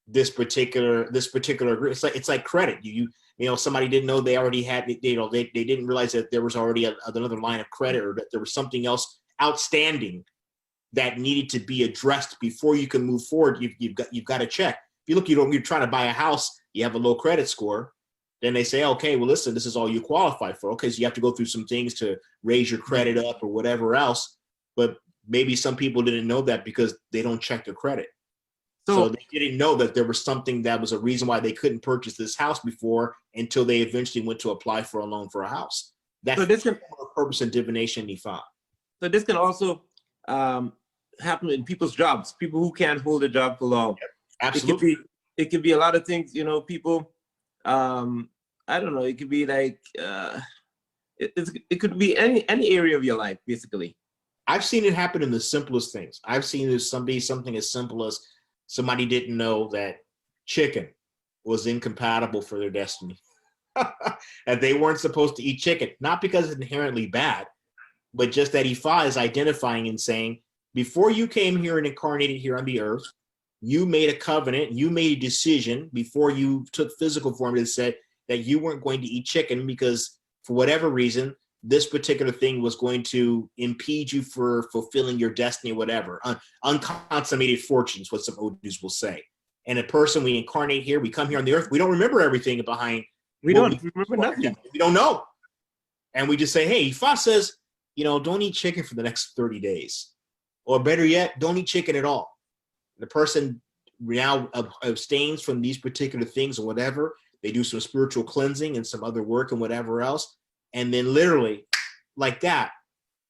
this particular it's like credit. You know, somebody didn't know they already had, you know, they didn't realize that there was already another line of credit or that there was something else outstanding that needed to be addressed before you can move forward. You've got to check. If you look, you're trying to buy a house, you have a low credit score, then they say, okay, well, listen, this is all you qualify for. Okay, so you have to go through some things to raise your credit up or whatever else. But maybe some people didn't know that because they don't check their credit. So they didn't know that there was something that was a reason why they couldn't purchase this house before until they eventually went to apply for a loan for a house. That's the purpose of divination in Ifa. So this can also happen in people's jobs, people who can't hold a job for long. Yep, absolutely. It could be a lot of things, you know, people, I don't know, it could be like, it could be any area of your life, basically. I've seen it happen in the simplest things. I've seen something as simple as somebody didn't know that chicken was incompatible for their destiny. And they weren't supposed to eat chicken, not because it's inherently bad, but just that Ifa is identifying and saying, before you came here and incarnated here on the earth, you made a covenant, you made a decision before you took physical form that said that you weren't going to eat chicken because for whatever reason, this particular thing was going to impede you for fulfilling your destiny, whatever. Unconsummated fortunes, what some Odus will say. And a person, we incarnate here, we come here on the earth, we don't remember everything behind. We don't remember nothing. We don't know. And we just say, hey, Ifa says, you know, don't eat chicken for the next 30 days. Or better yet, don't eat chicken at all. The person now abstains from these particular things or whatever. They do some spiritual cleansing and some other work and whatever else. And then literally like that,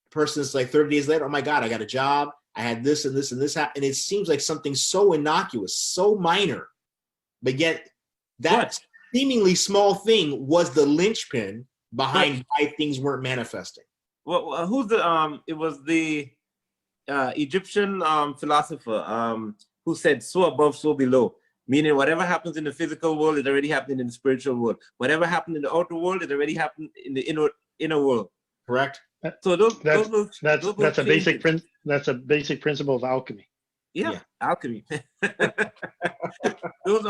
the person's like 30 days later, oh my God, I got a job. I had this and this and this happened. And it seems like something so innocuous, so minor, but yet that seemingly small thing was the linchpin behind why things weren't manifesting. Well, it was the Egyptian philosopher who said, so above, so below. Meaning whatever happens in the physical world, it already happened in the spiritual world. Whatever happened in the outer world, it already happened in the inner world. Correct. So that's a basic principle of alchemy. Yeah. Alchemy. those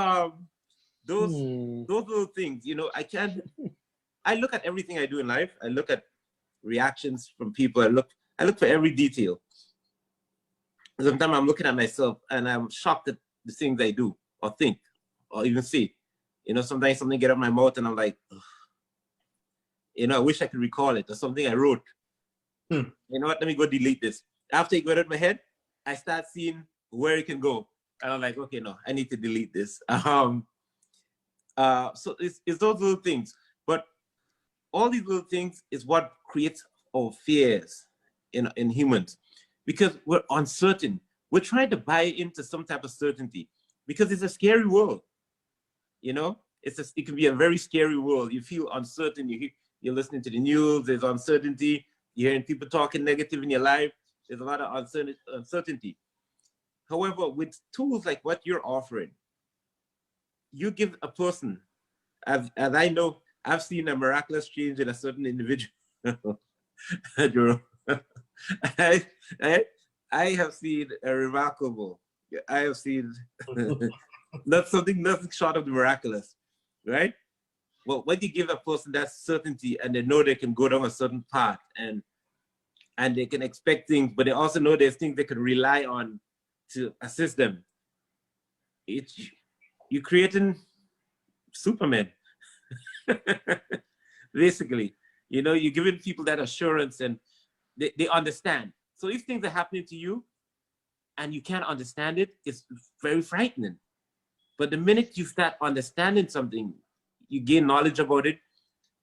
little things, you know, I look at everything I do in life. I look at reactions from people. I look for every detail. Sometimes I'm looking at myself and I'm shocked at the things I do or think or even see. You know, sometimes something get out of my mouth and I'm like, ugh. You know, I wish I could recall it or something I wrote. You know what? Let me go delete this. After it got out of my head, I start seeing where it can go. And I'm like, okay, no, I need to delete this. So it's those little things. But all these little things is what creates our fears in humans, because we're uncertain. We're trying to buy into some type of certainty because it's a scary world. You know, it can be a very scary world. You feel uncertain. You're listening to the news. There's uncertainty. You're hearing people talking negative in your life. There's a lot of uncertainty. However, with tools like what you're offering, you give a person, as I know, I've seen a miraculous change in a certain individual. Jerome. I have seen a remarkable. I have seen nothing short of the miraculous, right? Well, when you give a person that certainty and they know they can go down a certain path and they can expect things, but they also know there's things they can rely on to assist them. You're creating Superman, basically. You know, you're giving people that assurance and they understand. So if things are happening to you and you can't understand it, it's very frightening. But the minute you start understanding something, you gain knowledge about it,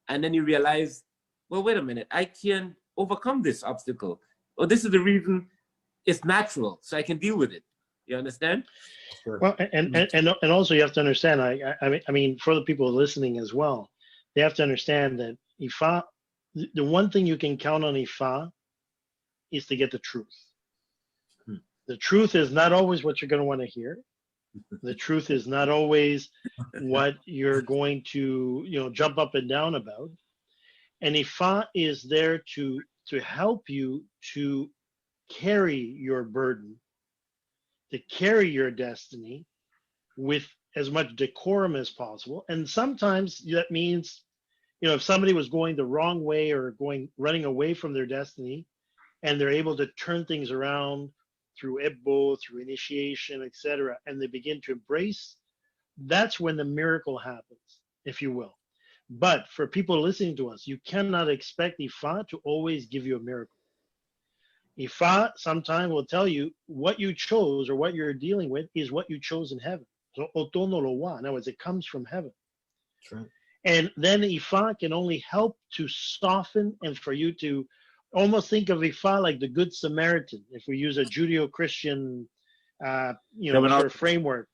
and then you realize, well, wait a minute, I can overcome this obstacle. Or this is the reason it's natural, so I can deal with it. You understand? Sure. Well, and also you have to understand, I mean, for the people listening as well, they have to understand that Ifa, the one thing you can count on Ifa is to get the truth. The truth is not always what you're going to want to hear. The truth is not always what you're going to, jump up and down about. And Ifa is there to help you to carry your burden, to carry your destiny with as much decorum as possible. And sometimes that means, if somebody was going the wrong way or running away from their destiny, and they're able to turn things around through Ebo, through initiation, etc., and they begin to embrace, that's when the miracle happens, if you will. But for people listening to us, you cannot expect Ifa to always give you a miracle. Ifa sometimes will tell you what you chose or what you're dealing with is what you chose in heaven. So otono lo wa, in other words, it comes from heaven. That's right. And then Ifa can only help to soften and for you to almost think of Ifa like the Good Samaritan, if we use a Judeo-Christian, sort of framework,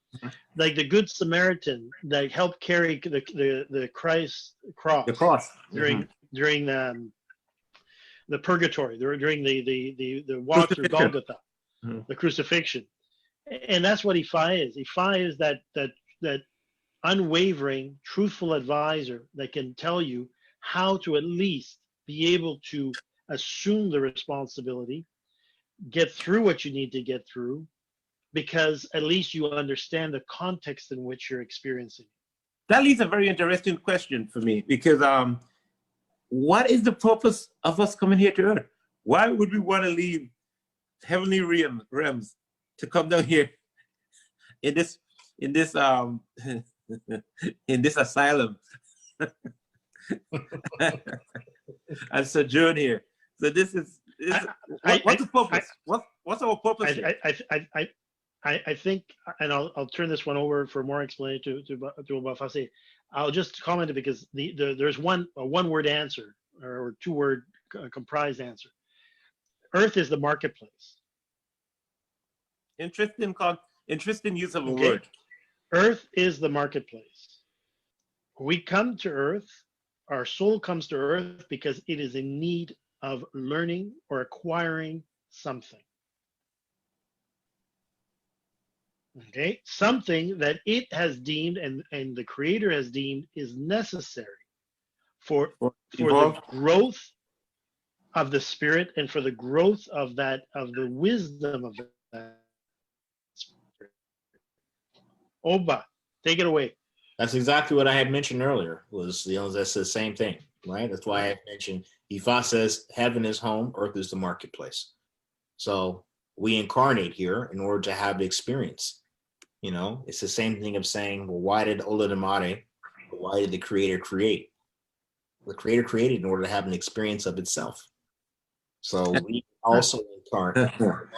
like the Good Samaritan that helped carry the Christ cross, during the purgatory, during the walk through Golgotha, the crucifixion, and that's what Ifa is. Ifa is that unwavering, truthful advisor that can tell you how to at least be able to assume the responsibility, get through what you need to get through, because at least you understand the context in which you're experiencing. That leaves a very interesting question for me, because what is the purpose of us coming here to Earth? Why would we want to leave heavenly realms to come down here in this in this asylum and sojourn here? So this is what's the purpose? What's our purpose here? I think, and I'll turn this one over for more explanation to Faseye. I'll just comment it because there's one word answer or two word comprised answer. Earth is the marketplace. Interesting use of a word. Earth is the marketplace. We come to Earth, our soul comes to Earth because it is in need of learning or acquiring something. Okay, something that it has deemed and the Creator has deemed is necessary for the growth of the spirit and for the growth of the wisdom of that spirit. Oba, take it away. That's exactly what I had mentioned earlier. That's the same thing, right? That's why I mentioned Ifa says heaven is home, earth is the marketplace. So we incarnate here in order to have the experience. It's the same thing of saying, well, why did Olodumare, why did the Creator create? The Creator created in order to have an experience of itself. So we also incarnate here.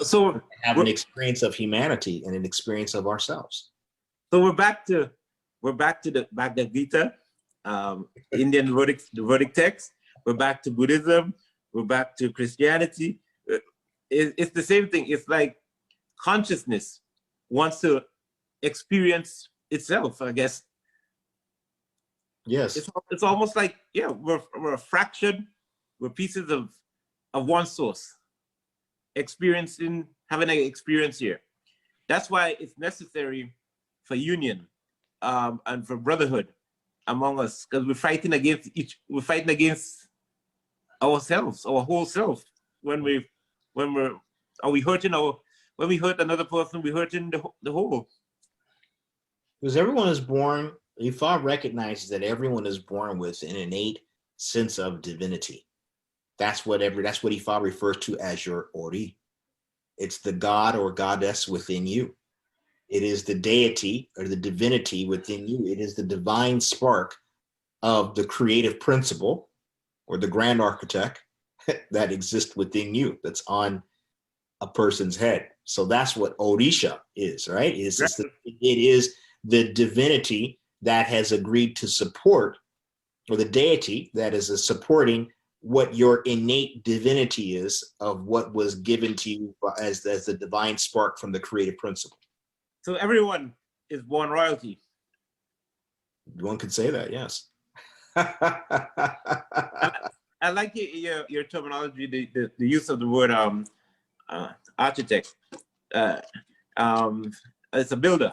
So have an experience of humanity and an experience of ourselves. So we're back to the Bhagavad Gita, Indian Vedic text. We're back to Buddhism. We're back to Christianity. It's the same thing. It's like consciousness wants to experience itself, I guess. Yes. It's almost like, yeah, we're a fraction, we're pieces of one source, having an experience here. That's why it's necessary for union and for brotherhood among us, because we're fighting against ourselves, our whole self. When we hurt another person, we're hurting the whole. Because everyone is born, Ifa recognizes that everyone is born with an innate sense of divinity. That's what Ifa refers to as your Ori. It's the god or goddess within you. It is the deity or the divinity within you. It is the divine spark of the creative principle or the grand architect that exists within you, that's on a person's head. So that's what Orisha is, right? It is the divinity that has agreed to support, or the deity that is supporting what your innate divinity is of what was given to you as the divine spark from the creative principle. So everyone is born royalty. One could say that, yes. I like your terminology, the use of the word architect. It's a builder.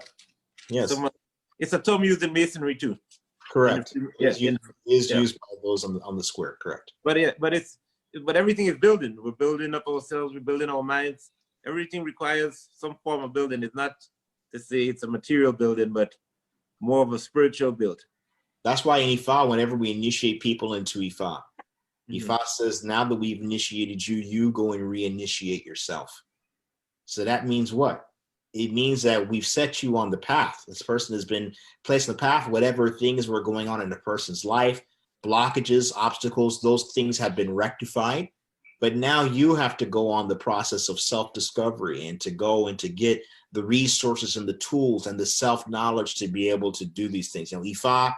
Yes. It's a term used in masonry too. Correct. Used by those on the square, correct. But everything is building. We're building up ourselves, we're building our minds. Everything requires some form of building. It's not to say it's a material building, but more of a spiritual build. That's why in Ifa, whenever we initiate people into Ifa, Ifa says, now that we've initiated you, you go and reinitiate yourself. So that means what? It means that we've set you on the path. This person has been placed on the path, whatever things were going on in a person's life, blockages, obstacles, those things have been rectified. But now you have to go on the process of self-discovery and to go and to get the resources and the tools and the self-knowledge to be able to do these things. You know, Ifa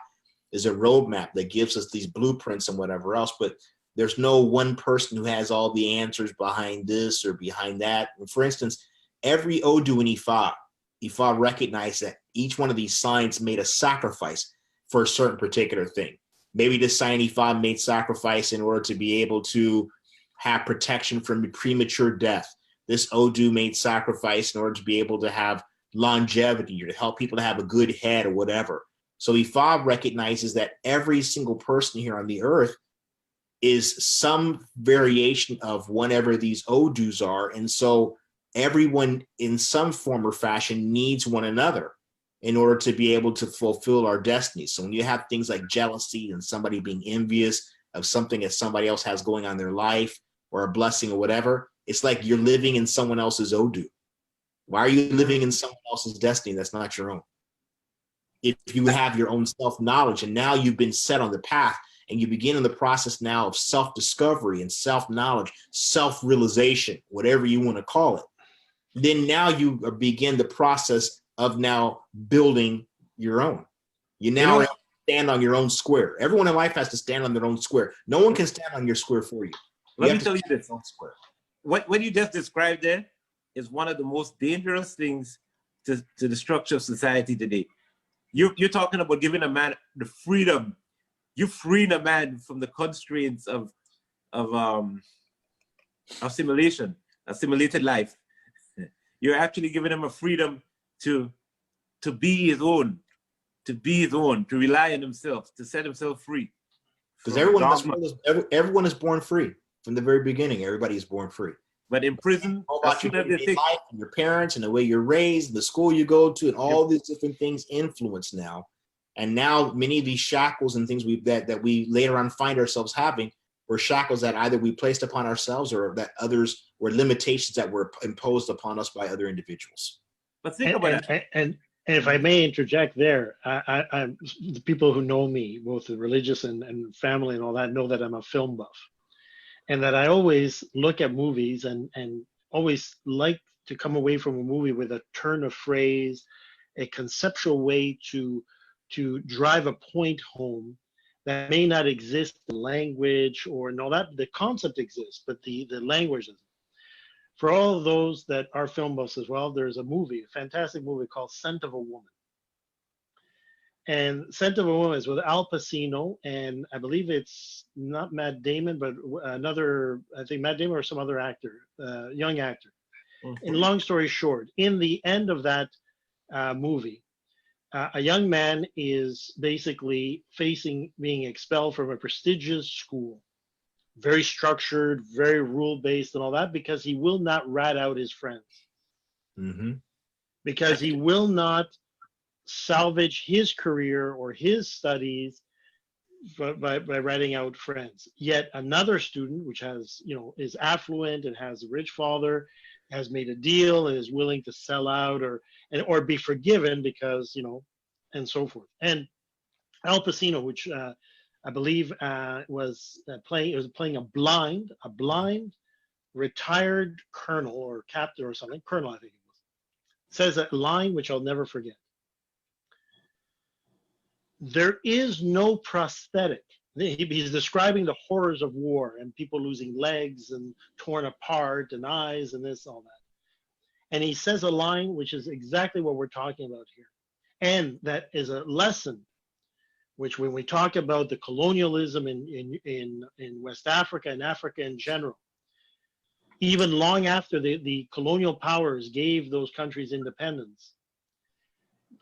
is a roadmap that gives us these blueprints and whatever else, but there's no one person who has all the answers behind this or behind that. And for instance, every Odu in Ifa recognized that each one of these signs made a sacrifice for a certain particular thing. Maybe this sign Ifa made sacrifice in order to be able to have protection from premature death. This Odu made sacrifice in order to be able to have longevity or to help people to have a good head or whatever. So Ifa recognizes that every single person here on the earth is some variation of whatever these Odus are. And so everyone in some form or fashion needs one another in order to be able to fulfill our destiny. So when you have things like jealousy and somebody being envious of something that somebody else has going on in their life or a blessing or whatever, it's like you're living in someone else's Odu. Why are you living in someone else's destiny that's not your own? If you have your own self-knowledge and now you've been set on the path and you begin in the process now of self-discovery and self-knowledge, self-realization, whatever you want to call it, then now you begin the process of now building your own. You now have to stand on your own square. Everyone in life has to stand on their own square. No one can stand on your square for you. Let me tell you this. What you just described there is one of the most dangerous things to the structure of society today. You're talking about giving a man the freedom. You freeing a man from the constraints of simulation, a simulated life. You're actually giving him a freedom to be his own, to rely on himself, to set himself free. Because everyone is born free from the very beginning. Everybody is born free. But in prison, all about your life and your parents and the way you're raised, and the school you go to, and all these different things influence now. And now many of these shackles and things that we later on find ourselves having were shackles that either we placed upon ourselves or that others were limitations that were imposed upon us by other individuals. But think about it. And if I may interject there, I'm the people who know me, both the religious and family and all that, know that I'm a film buff. And that I always look at movies and always like to come away from a movie with a turn of phrase a conceptual way to drive a point home that may not exist in language or no, that the concept exists, but the language doesn't. For all of those that are film buffs as well, there's a movie, a fantastic movie called Scent of a Woman. And Scent of a Woman is with Al Pacino, and I believe it's not Matt Damon, but another, I think Matt Damon or some other actor, young actor. Mm-hmm. And long story short, in the end of that movie, a young man is basically facing being expelled from a prestigious school, very structured, very rule-based and all that, because he will not rat out his friends. Mm-hmm. Because he will not salvage his career or his studies by ratting out friends. Yet another student, which has, is affluent and has a rich father, has made a deal and is willing to sell out or be forgiven because, and so forth. And Al Pacino, which I believe was playing a blind retired colonel or captain or something, colonel I think it was, says a line which I'll never forget. There is no prosthetic. He's describing the horrors of war and people losing legs and torn apart and eyes and this, all that. And he says a line which is exactly what we're talking about here. And that is a lesson, which when we talk about the colonialism in West Africa and Africa in general, even long after the colonial powers gave those countries independence,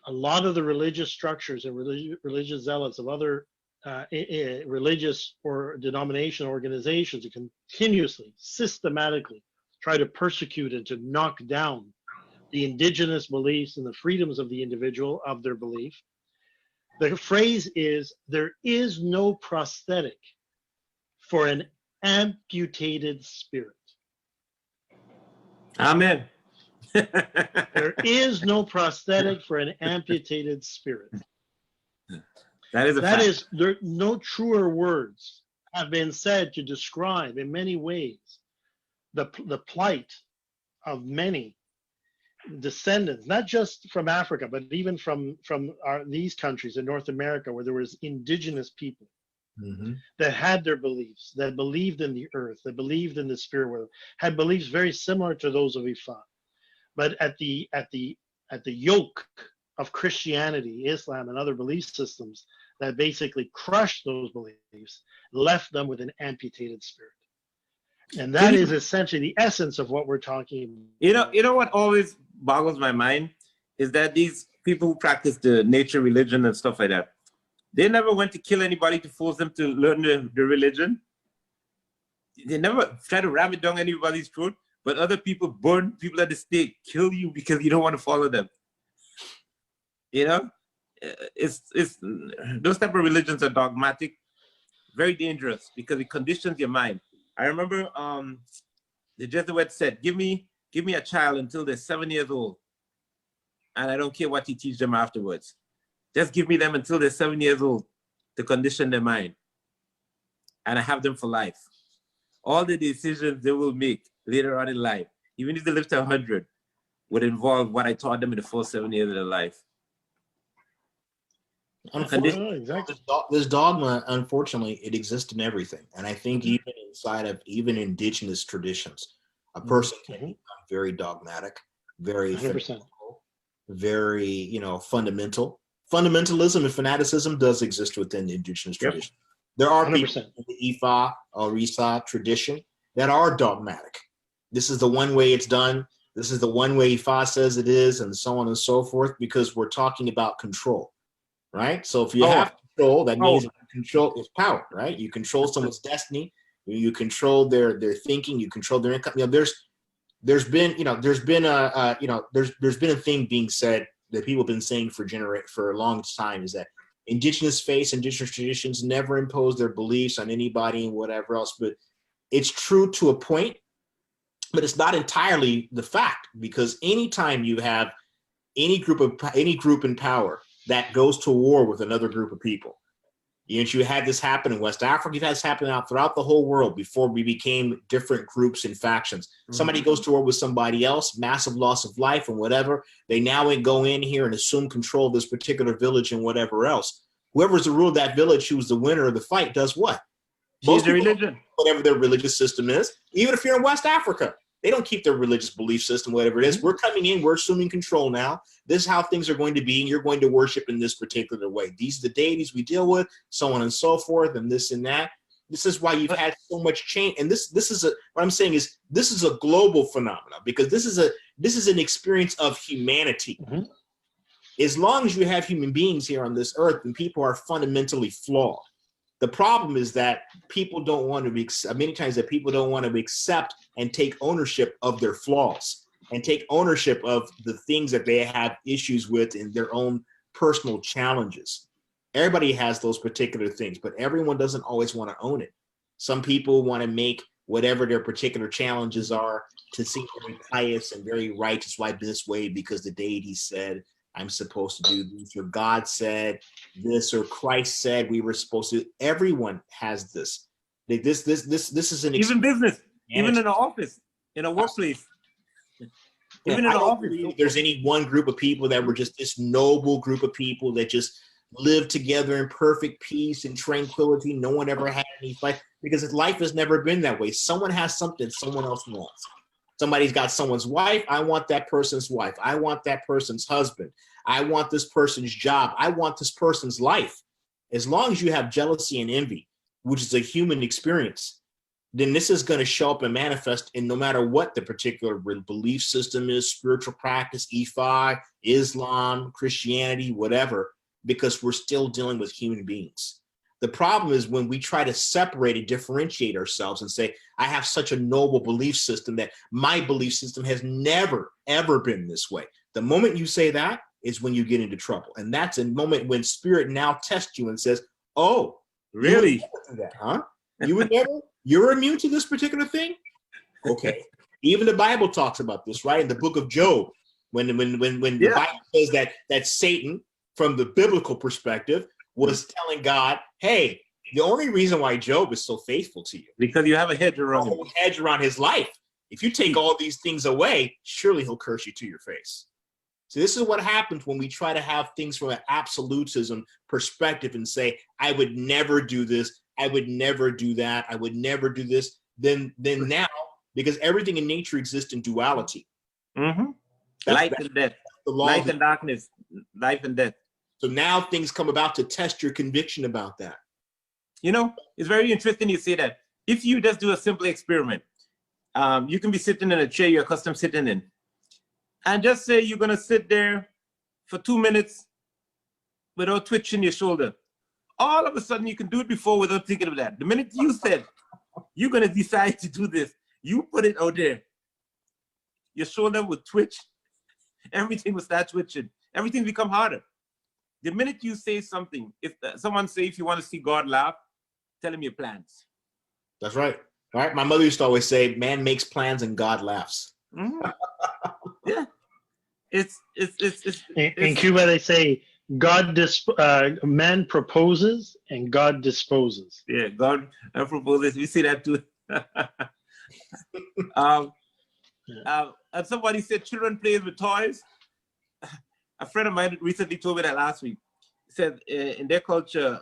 a lot of the religious structures and religious zealots of other religious or denomination organizations continuously, systematically try to persecute and to knock down the indigenous beliefs and the freedoms of the individual of their belief. The phrase is, there is no prosthetic for an amputated spirit. Amen. There is no prosthetic for an amputated spirit. That is a fact. There, no truer words have been said to describe in many ways the plight of many descendants, not just from Africa, but even from these countries in North America, where there was indigenous people that had their beliefs, that believed in the earth, that believed in the spirit world, had beliefs very similar to those of Ifa. But at the yoke of Christianity, Islam, and other belief systems that basically crushed those beliefs, left them with an amputated spirit. And that is essentially the essence of what we're talking about. You know what always boggles my mind is that these people who practice the nature religion and stuff like that, they never went to kill anybody to force them to learn the religion. They never try to ram it down anybody's throat, but other people burn people at the stake, kill you because you don't want to follow them. It's those type of religions are dogmatic, very dangerous because it conditions your mind. I remember the Jesuit said, give me a child until they're 7 years old, and I don't care what you teach them afterwards. Just give me them until they're 7 years old to condition their mind, and I have them for life. All the decisions they will make later on in life, even if they live to 100, would involve what I taught them in the first 7 years of their life. Unfortunately, this dogma, unfortunately, it exists in everything. And I think even inside of even indigenous traditions, a person can become very dogmatic, very very, fundamental. Fundamentalism and fanaticism does exist within the indigenous tradition. There are 100%. People in the Ifa or Risa tradition that are dogmatic. This is the one way it's done. This is the one way Ifa says it is, and so on and so forth, because we're talking about control. Right? So if you have control, that means control is power, right? You control someone's destiny, you control their thinking, you control their income. There's been a thing being said that people have been saying for a long time, is that indigenous traditions never impose their beliefs on anybody and whatever else. But it's true to a point, but it's not entirely the fact, because anytime you have any group in power that goes to war with another group of people, You had this happen in West Africa. You've had this happen out throughout the whole world before we became different groups and factions. Somebody goes to war with somebody else, massive loss of life and whatever. They now go in here and assume control of this particular village and whatever else. Whoever's the ruler of that village, who's the winner of the fight, does what? Choose the religion. Whatever their religious system is. Even if you're in West Africa, they don't keep their religious belief system, whatever it is. We're coming in, we're assuming control now. This is how things are going to be, and you're going to worship in this particular way. These are the deities we deal with, so on and so forth, and this and that. This is why you've had so much change. And this is what I'm saying is this is a global phenomenon, because this is an experience of humanity. As long as you have human beings here on this earth, and people are fundamentally flawed. The problem is that people don't want to be, many times that people don't want to accept and take ownership of their flaws and take ownership of the things that they have issues with in their own personal challenges. Everybody has those particular things, but everyone doesn't always want to own it. Some people want to make whatever their particular challenges are to seem very pious and very righteous, like this way, because the deity said, I'm supposed to do this, or God said this, or Christ said we were supposed to. Everyone has this. This is an even business, even in an office, in a workplace. Even in an office. If there's any one group of people that were just this noble group of people that just lived together in perfect peace and tranquility. No one ever had any fight, because life has never been that way. Someone has something someone else wants. Somebody's got someone's wife. I want that person's wife. I want that person's husband. I want this person's job. I want this person's life. As long as you have jealousy and envy, which is a human experience, then this is going to show up and manifest in no matter what the particular belief system is, spiritual practice, Ifa, Islam, Christianity, whatever, because we're still dealing with human beings. The problem is when we try to separate and differentiate ourselves and say, I have such a noble belief system that my belief system has never, ever been this way. The moment you say that is when you get into trouble. And that's a moment when spirit now tests you and says, oh, really? You would never do that, huh? You would never? You're immune to this particular thing? Okay. Even the Bible talks about this, right? In the book of Job, when the Bible says that Satan, from the biblical perspective, was telling God, hey, the only reason why Job is so faithful to you, because you have a hedge around him. A hedge around his life. If you take all these things away, surely he'll curse you to your face. So this is what happens when we try to have things from an absolutism perspective and say, I would never do this, I would never do that, I would never do this. Then now, because everything in nature exists in duality. Life and death, life and darkness, life and death. So now things come about to test your conviction about that. You know, it's very interesting you say that. If you just do a simple experiment, you can be sitting in a chair you're accustomed sitting in, and just say you're going to sit there for 2 minutes without twitching your shoulder. All of a sudden, you can do it before without thinking of that. The minute you said you're going to decide to do this, you put it out there. Your shoulder would twitch. Everything will start twitching. Everything become harder. The minute you say something, if someone say, if you want to see God laugh, tell him your plans. That's right. All right. My mother used to always say, man makes plans and God laughs. Yeah. It's in Cuba, they say, man proposes and God disposes. Yeah, God proposes. We see that too. And somebody said children play with toys. A friend of mine recently told me that last week. He said in their culture,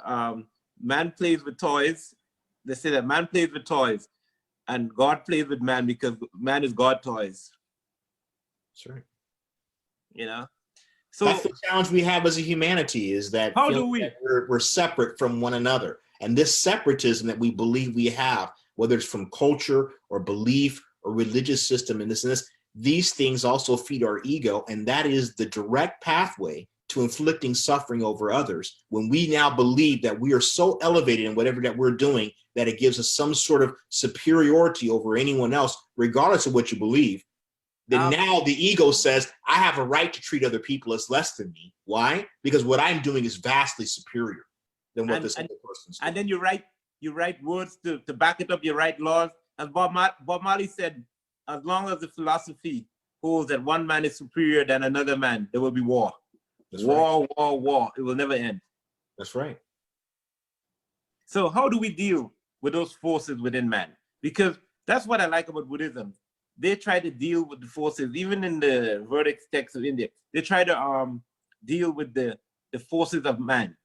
man plays with toys. They say that man plays with toys and God plays with man because man is God toys. That's right. You know? So that's the challenge we have as a humanity, is that, how do we? We're separate from one another. And this separatism that we believe we have, whether it's from culture or belief or religious system and this, these things also feed our ego, and that is the direct pathway to inflicting suffering over others. When we now believe that we are so elevated in whatever that we're doing that it gives us some sort of superiority over anyone else, regardless of what you believe, then now the ego says, I have a right to treat other people as less than me. Why? Because what I'm doing is vastly superior than what this other person's doing. And then you write words to back it up, you write laws. As Bob Marley said, as long as the philosophy holds that one man is superior than another man, there will be war. That's war, right. war, war. It will never end. That's right. So how do we deal with those forces within man? Because that's what I like about Buddhism. They try to deal with the forces, even in the Vedic texts of India. They try to deal with the forces of man.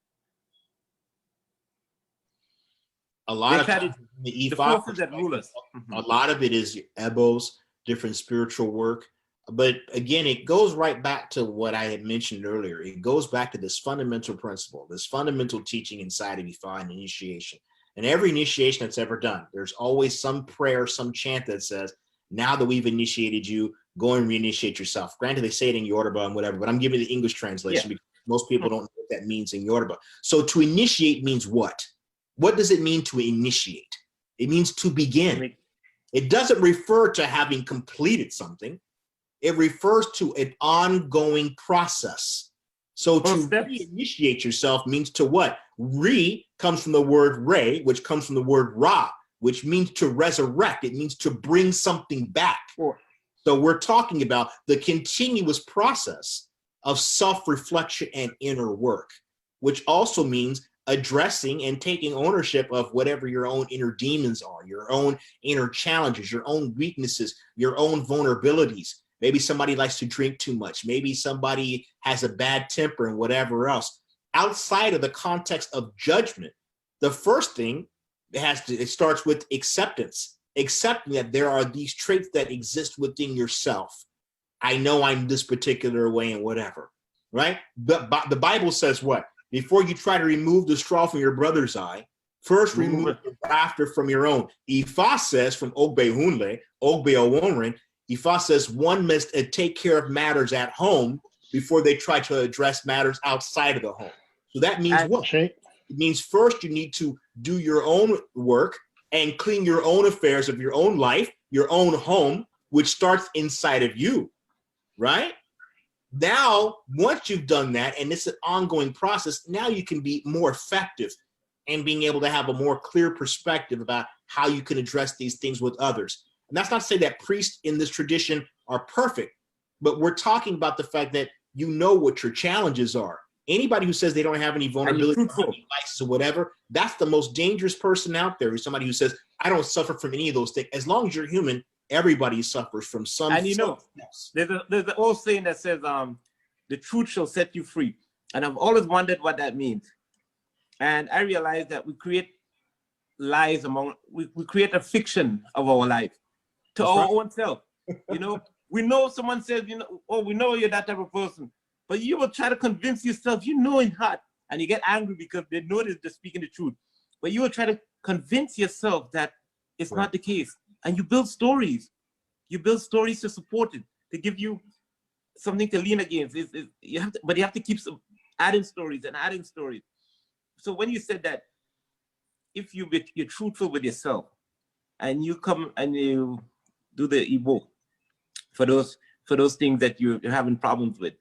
A lot of times, the forces that rule us. A lot of it is ebos, different spiritual work. But again, it goes right back to what I had mentioned earlier. It goes back to this fundamental principle, this fundamental teaching inside of Ifa and initiation. And every initiation that's ever done, there's always some prayer, some chant that says, now that we've initiated you, go and reinitiate yourself. Granted, they say it in Yoruba and whatever, but I'm giving the English translation because most people don't know what that means in Yoruba. So to initiate means what? What does it mean to initiate? It means to begin. It doesn't refer to having completed something. It refers to an ongoing process. So to reinitiate yourself means to what? Re comes from the word re, which comes from the word ra, which means to resurrect. It means to bring something back. Sure. So we're talking about the continuous process of self-reflection and inner work, which also means addressing and taking ownership of whatever your own inner demons are, your own inner challenges, your own weaknesses, your own vulnerabilities. Maybe somebody likes to drink too much. Maybe somebody has a bad temper and whatever else. Outside of the context of judgment, the first thing it starts with acceptance, accepting that there are these traits that exist within yourself. I know I'm this particular way and whatever, right? But the Bible says what? Before you try to remove the straw from your brother's eye, first remove the rafter from your own. Ifa says from Ogbe Hunle, Ogbe Oworin, Ifa says one must take care of matters at home before they try to address matters outside of the home. So that means what? It means first you need to do your own work and clean your own affairs of your own life, your own home, which starts inside of you, right? Now, once you've done that, and it's an ongoing process, now you can be more effective in being able to have a more clear perspective about how you can address these things with others. And that's not to say that priests in this tradition are perfect, but we're talking about the fact that you know what your challenges are. Anybody who says they don't have any vulnerability, vices or whatever, that's the most dangerous person out there, is somebody who says, I don't suffer from any of those things. As long as you're human, everybody suffers from some. And you know, there's an old saying that says, the truth shall set you free. And I've always wondered what that means. And I realized that we create lies we create a fiction of our life to That's our right. own self. You know, we know someone says, you know, oh, we know you're that type of person, but you will try to convince yourself, you know, in heart, and you get angry because they know they're speaking the truth. But you will try to convince yourself that it's not the case. And you build stories. You build stories to support it, to give you something to lean against. You have to, but you have to keep adding stories and adding stories. So when you said that, if you're truthful with yourself, and you come and you do the evoke for those things that you're having problems with,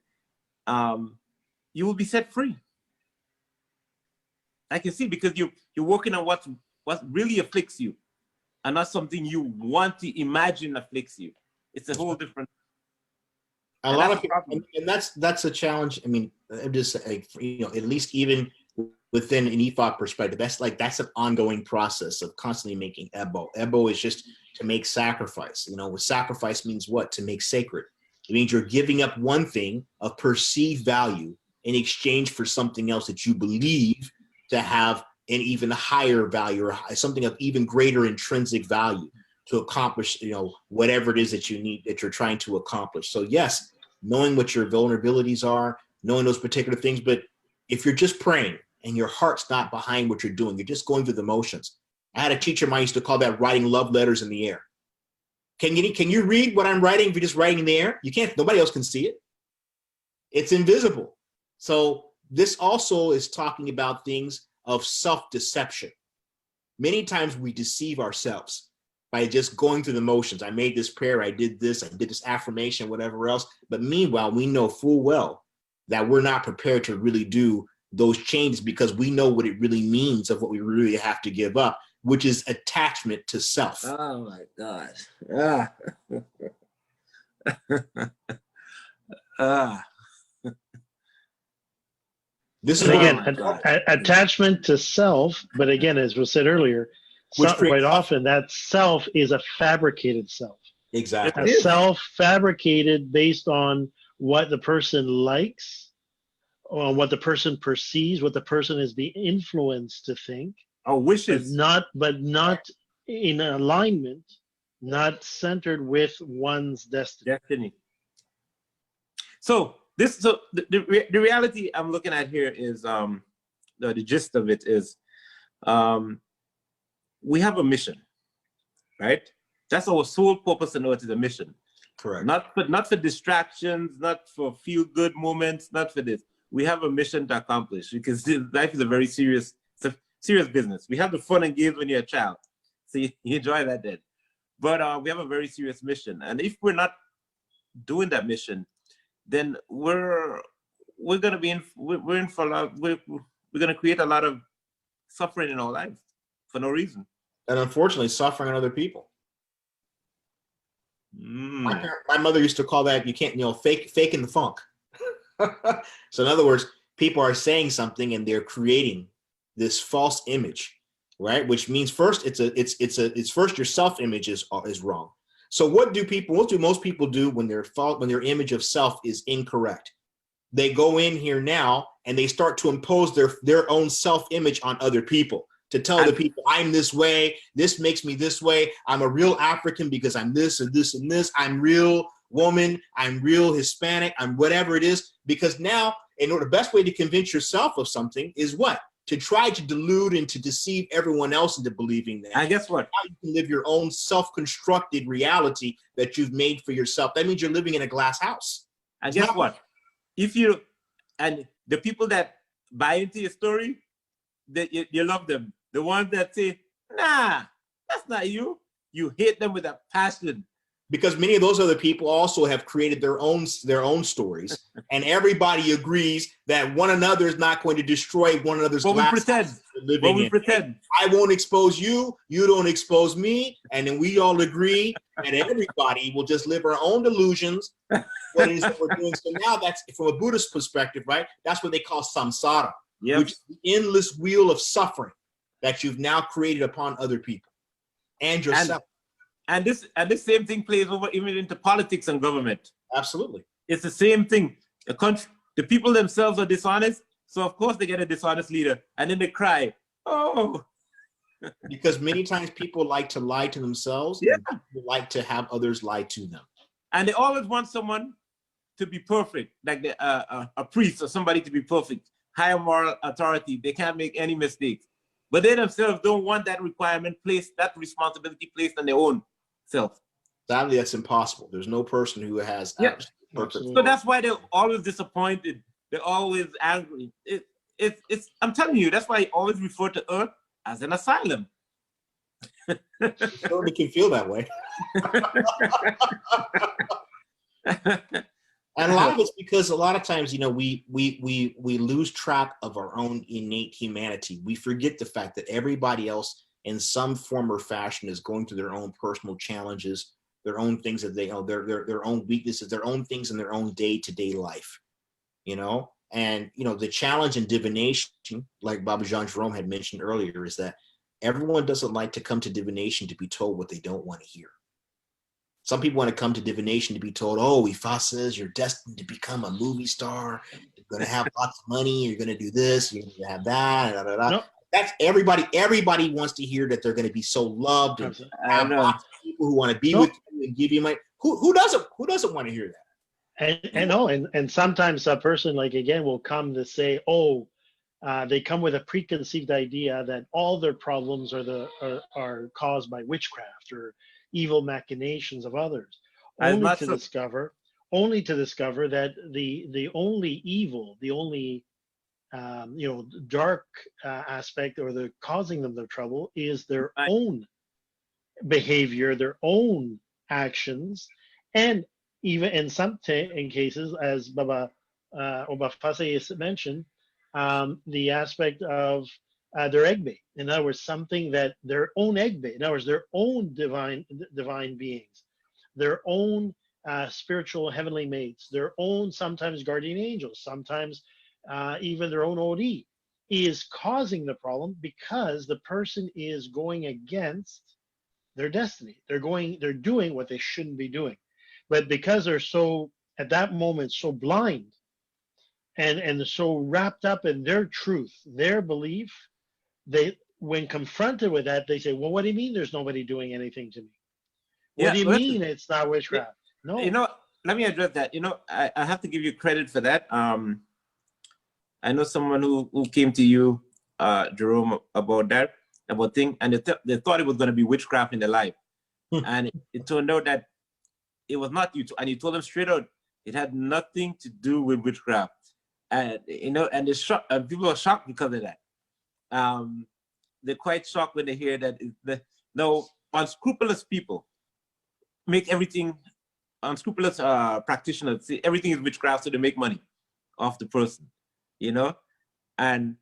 you will be set free. I can see, because you're working on what really afflicts you, and not something you want to imagine afflicts you. It's a whole different. A lot of people, and that's a challenge. I mean, I'm just like, you know, at least even within an Ifa perspective, that's an ongoing process of constantly making Ebo. Ebo is just to make sacrifice. You know, sacrifice means what? To make sacred. It means you're giving up one thing of perceived value in exchange for something else that you believe to have an even higher value, or something of even greater intrinsic value to accomplish, you know, whatever it is that you need, that you're trying to accomplish. So yes, knowing what your vulnerabilities are, knowing those particular things, but if you're just praying and your heart's not behind what you're doing, you're just going through the motions. I had a teacher of mine used to call that writing love letters in the air. Can you read what I'm writing if you're just writing in the air? You can't, nobody else can see it. It's invisible. So this also is talking about things of self-deception. Many times we deceive ourselves by just going through the motions. I made this prayer, I did this affirmation, whatever else. But meanwhile, we know full well that we're not prepared to really do those changes, because we know what it really means of what we really have to give up, which is attachment to self. Oh my gosh. This is And what again, attachment to self, but again, as was said earlier, quite often that self is a fabricated self. Exactly. A self fabricated based on what the person likes, or what the person perceives, what the person is being influenced to think, Our wishes, but not in alignment, not centered with one's destiny. So the reality I'm looking at here is the gist of it is we have a mission, right? That's our sole purpose to know it is a mission. Correct. Not for distractions, not for feel-good moments, not for this. We have a mission to accomplish because life is a serious business. We have the fun and games when you're a child, so you enjoy that then. But we have a very serious mission, and if we're not doing that mission, then we're gonna be we're in for a lot. We're gonna create a lot of suffering in our lives for no reason, and unfortunately, suffering on other people. My mother used to call that, you can't, faking the funk. So in other words, people are saying something and they're creating this false image, right? Which means first it's first your self-image is wrong. So what do most people do when their image of self is incorrect? They go in here now and they start to impose their own self-image on other people, to tell the people, I'm this way, this makes me this way, I'm a real African because I'm this and this and this, I'm real woman, I'm real Hispanic, I'm whatever it is. Because now, the best way to convince yourself of something is what? To try to delude and to deceive everyone else into believing that. And guess what? Now you can live your own self-constructed reality that you've made for yourself. That means you're living in a glass house. And guess what? And the people that buy into your story, you love them. The ones that say, nah, that's not you. You hate them with a passion. Because many of those other people also have created their own stories, and everybody agrees that one another is not going to destroy one another's glass. We pretend. I won't expose you, you don't expose me, and then we all agree that everybody will just live our own delusions. What it is that we're doing. So now that's, from a Buddhist perspective, right? That's what they call samsara, which is the endless wheel of suffering that you've now created upon other people and yourself. And this same thing plays over even into politics and government. Absolutely. It's the same thing. The people themselves are dishonest, so of course they get a dishonest leader, and then they cry, oh. Because many times people like to lie to themselves, and people like to have others lie to them. And they always want someone to be perfect, like a priest or somebody to be perfect, higher moral authority. They can't make any mistakes. But they themselves don't want that requirement placed, that responsibility placed on their own self. Sadly, that's impossible. There's no person who has perfect. So that's why they're always disappointed. They're always angry. I'm telling you, that's why I always refer to Earth as an asylum. Nobody can feel that way. And a lot of it's because a lot of times, we lose track of our own innate humanity. We forget the fact that everybody else in some form or fashion is going through their own personal challenges, their own things that they their own weaknesses, their own things in their own day-to-day life, And, the challenge in divination, like Baba Jean-Jerome had mentioned earlier, is that everyone doesn't like to come to divination to be told what they don't want to hear. Some people want to come to divination to be told, oh, Ifa says you're destined to become a movie star. You're going to have lots of money. You're going to do this. You're going to have that. Blah, blah, blah. Nope. That's everybody. Everybody wants to hear that they're going to be so loved and have lots of people who want to be with you and give you money. Who doesn't want to hear that? And sometimes a person, like, again, will come to say, they come with a preconceived idea that all their problems are caused by witchcraft or evil machinations of others, only to discover that the only evil, the only dark aspect, or the causing them their trouble, is their own behavior, their own actions, and even in cases, as Baba Faseye mentioned, the aspect of their egbe. In other words, something that their own egbe, in other words, their own divine beings, their own spiritual heavenly mates, their own sometimes guardian angels, sometimes even their own OD, is causing the problem because the person is going against their destiny. They're doing what they shouldn't be doing. But because they're so, at that moment, so blind and so wrapped up in their truth, their belief, they, when confronted with that, they say, well, what do you mean there's nobody doing anything to me? What do you mean it's not witchcraft? No. You know, let me address that. You know, I have to give you credit for that. I know someone who came to you, Jerome, about that, about thing, and they thought it was going to be witchcraft in their life. And it turned out that it was not you. And you told them straight out, it had nothing to do with witchcraft. And, you know, and people are shocked because of that. They're quite shocked when they hear that. No, unscrupulous people make everything, unscrupulous practitioners say everything is witchcraft, so they make money off the person, you know? And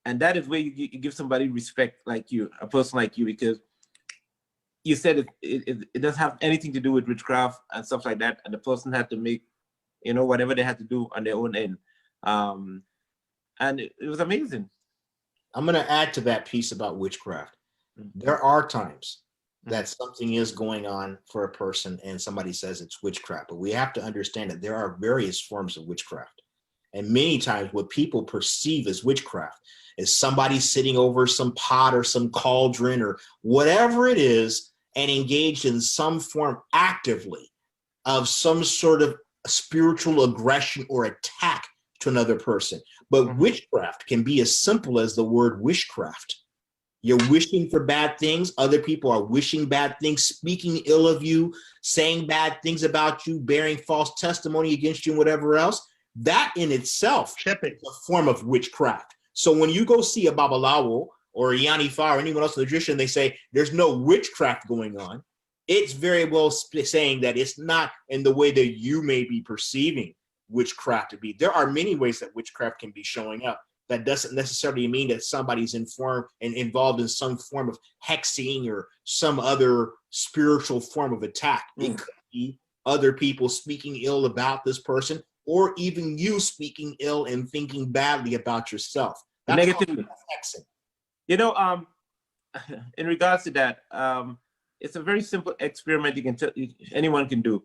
that is where you give somebody respect like you, a person like you, because you said it doesn't have anything to do with witchcraft and stuff like that, and the person had to make, you know, whatever they had to do on their own end. And it was amazing. I'm going to add to that piece about witchcraft. There are times that something is going on for a person and somebody says it's witchcraft, but we have to understand that there are various forms of witchcraft. And many times what people perceive as witchcraft is somebody sitting over some pot or some cauldron or whatever it is and engaged in some form actively of some sort of spiritual aggression or attack to another person. But witchcraft can be as simple as the word wishcraft. You're wishing for bad things. Other people are wishing bad things, speaking ill of you, saying bad things about you, bearing false testimony against you and whatever else. That in itself is a form of witchcraft. So when you go see a Babalawo or a Yanifa or anyone else in the tradition, they say there's no witchcraft going on. It's very well saying that it's not in the way that you may be perceiving witchcraft to be. There are many ways that witchcraft can be showing up. That doesn't necessarily mean that somebody's informed and involved in some form of hexing or some other spiritual form of attack. It could be other people speaking ill about this person, or even you speaking ill and thinking badly about yourself. That's negatively. Hexing. You know, in regards to that, it's a very simple experiment anyone can do.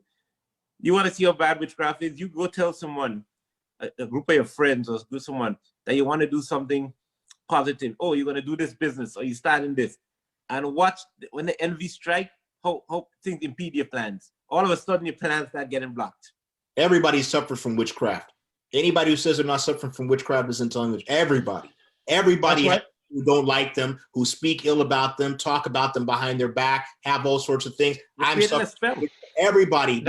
You want to see how bad witchcraft is? You go tell someone, a group of your friends or someone, that you want to do something positive. Oh, you're going to do this business, or you're starting this. And watch when the envy strike, how things impede your plans. All of a sudden, your plans start getting blocked. Everybody suffers from witchcraft. Anybody who says they're not suffering from witchcraft isn't telling you. Everybody who don't like them, who speak ill about them, talk about them behind their back, have all sorts of things. I'm suffering. Everybody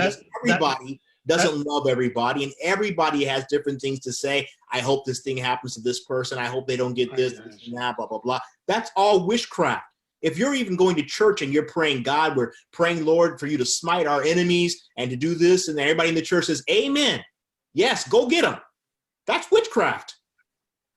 doesn't love everybody, and everybody has different things to say. I hope this thing happens to this person. I hope they don't get this and that, blah, blah, blah. That's all witchcraft. If you're even going to church and you're praying, God, we're praying, Lord, for you to smite our enemies and to do this, and everybody in the church says, amen. Yes, go get them. That's witchcraft.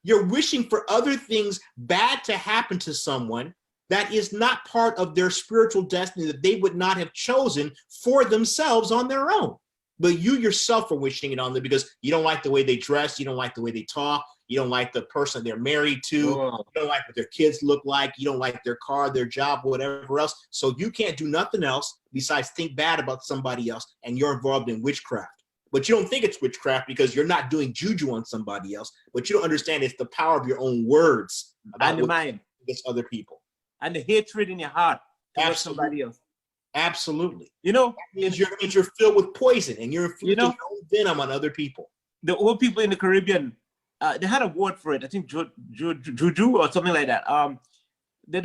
You're wishing for other things bad to happen to someone that is not part of their spiritual destiny, that they would not have chosen for themselves on their own. But you yourself are wishing it on them because you don't like the way they dress, you don't like the way they talk, you don't like the person they're married to, you don't like what their kids look like, you don't like their car, their job, whatever else. So you can't do nothing else besides think bad about somebody else, and you're involved in witchcraft. But you don't think it's witchcraft because you're not doing juju on somebody else, but you don't understand it's the power of your own words about and the mind against other people. And the hatred in your heart towards somebody else. Absolutely. You know, it means you're filled with poison and you're inflicting your own venom on other people. The old people in the Caribbean, they had a word for it. I think juju or something like that. They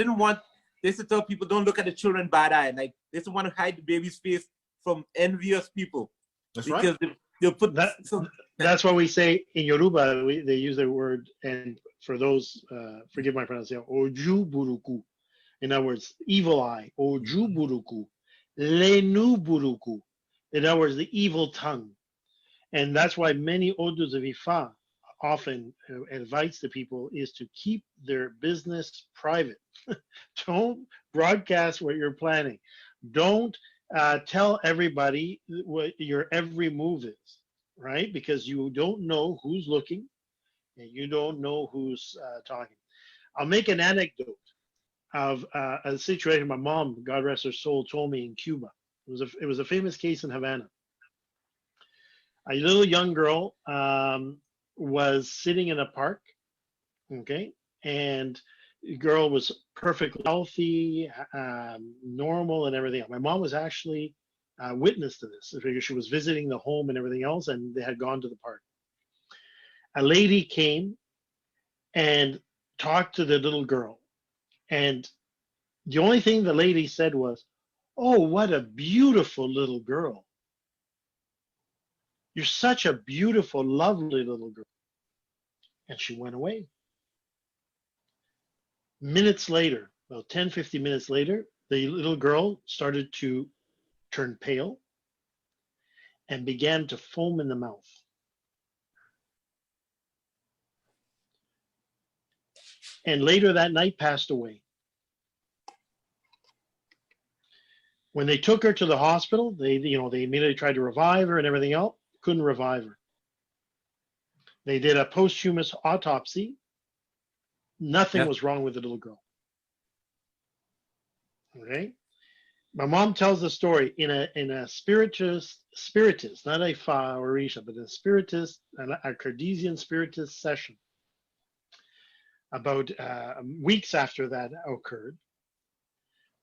used to tell people, don't look at the children bad eye. Like, they used to want to hide the baby's face from envious people. That's because right. They'll put that. That's what we say in Yoruba. They use the word, and for those, forgive my pronunciation, oju buruku. In other words, evil eye, oju buruku, lenu buruku. In other words, the evil tongue. And that's why many Odus of Ifa often advice the people is to keep their business private. Don't broadcast what you're planning. Don't tell everybody what your every move is, right? Because you don't know who's looking. and you don't know who's talking. I'll make an anecdote of a situation my mom, God rest her soul, told me in Cuba. It was a famous case in Havana. A little young girl was sitting in a park, okay, and the girl was perfectly healthy, normal, and everything else. My mom was actually witness to this because she was visiting the home and everything else, and they had gone to the park. A lady came and talked to the little girl, and the only thing the lady said was, "Oh, what a beautiful little girl. You're such a beautiful, lovely little girl." And she went away. Minutes later, about 10, 15 minutes later, the little girl started to turn pale and began to foam in the mouth. And later that night passed away. When they took her to the hospital, they immediately tried to revive her and everything else, couldn't revive her. They did a posthumous autopsy. Nothing was wrong with the little girl. Okay? My mom tells the story in a spiritist, not a Fa or Orisha, but a spiritist, a Cartesian spiritist session. About weeks after that occurred,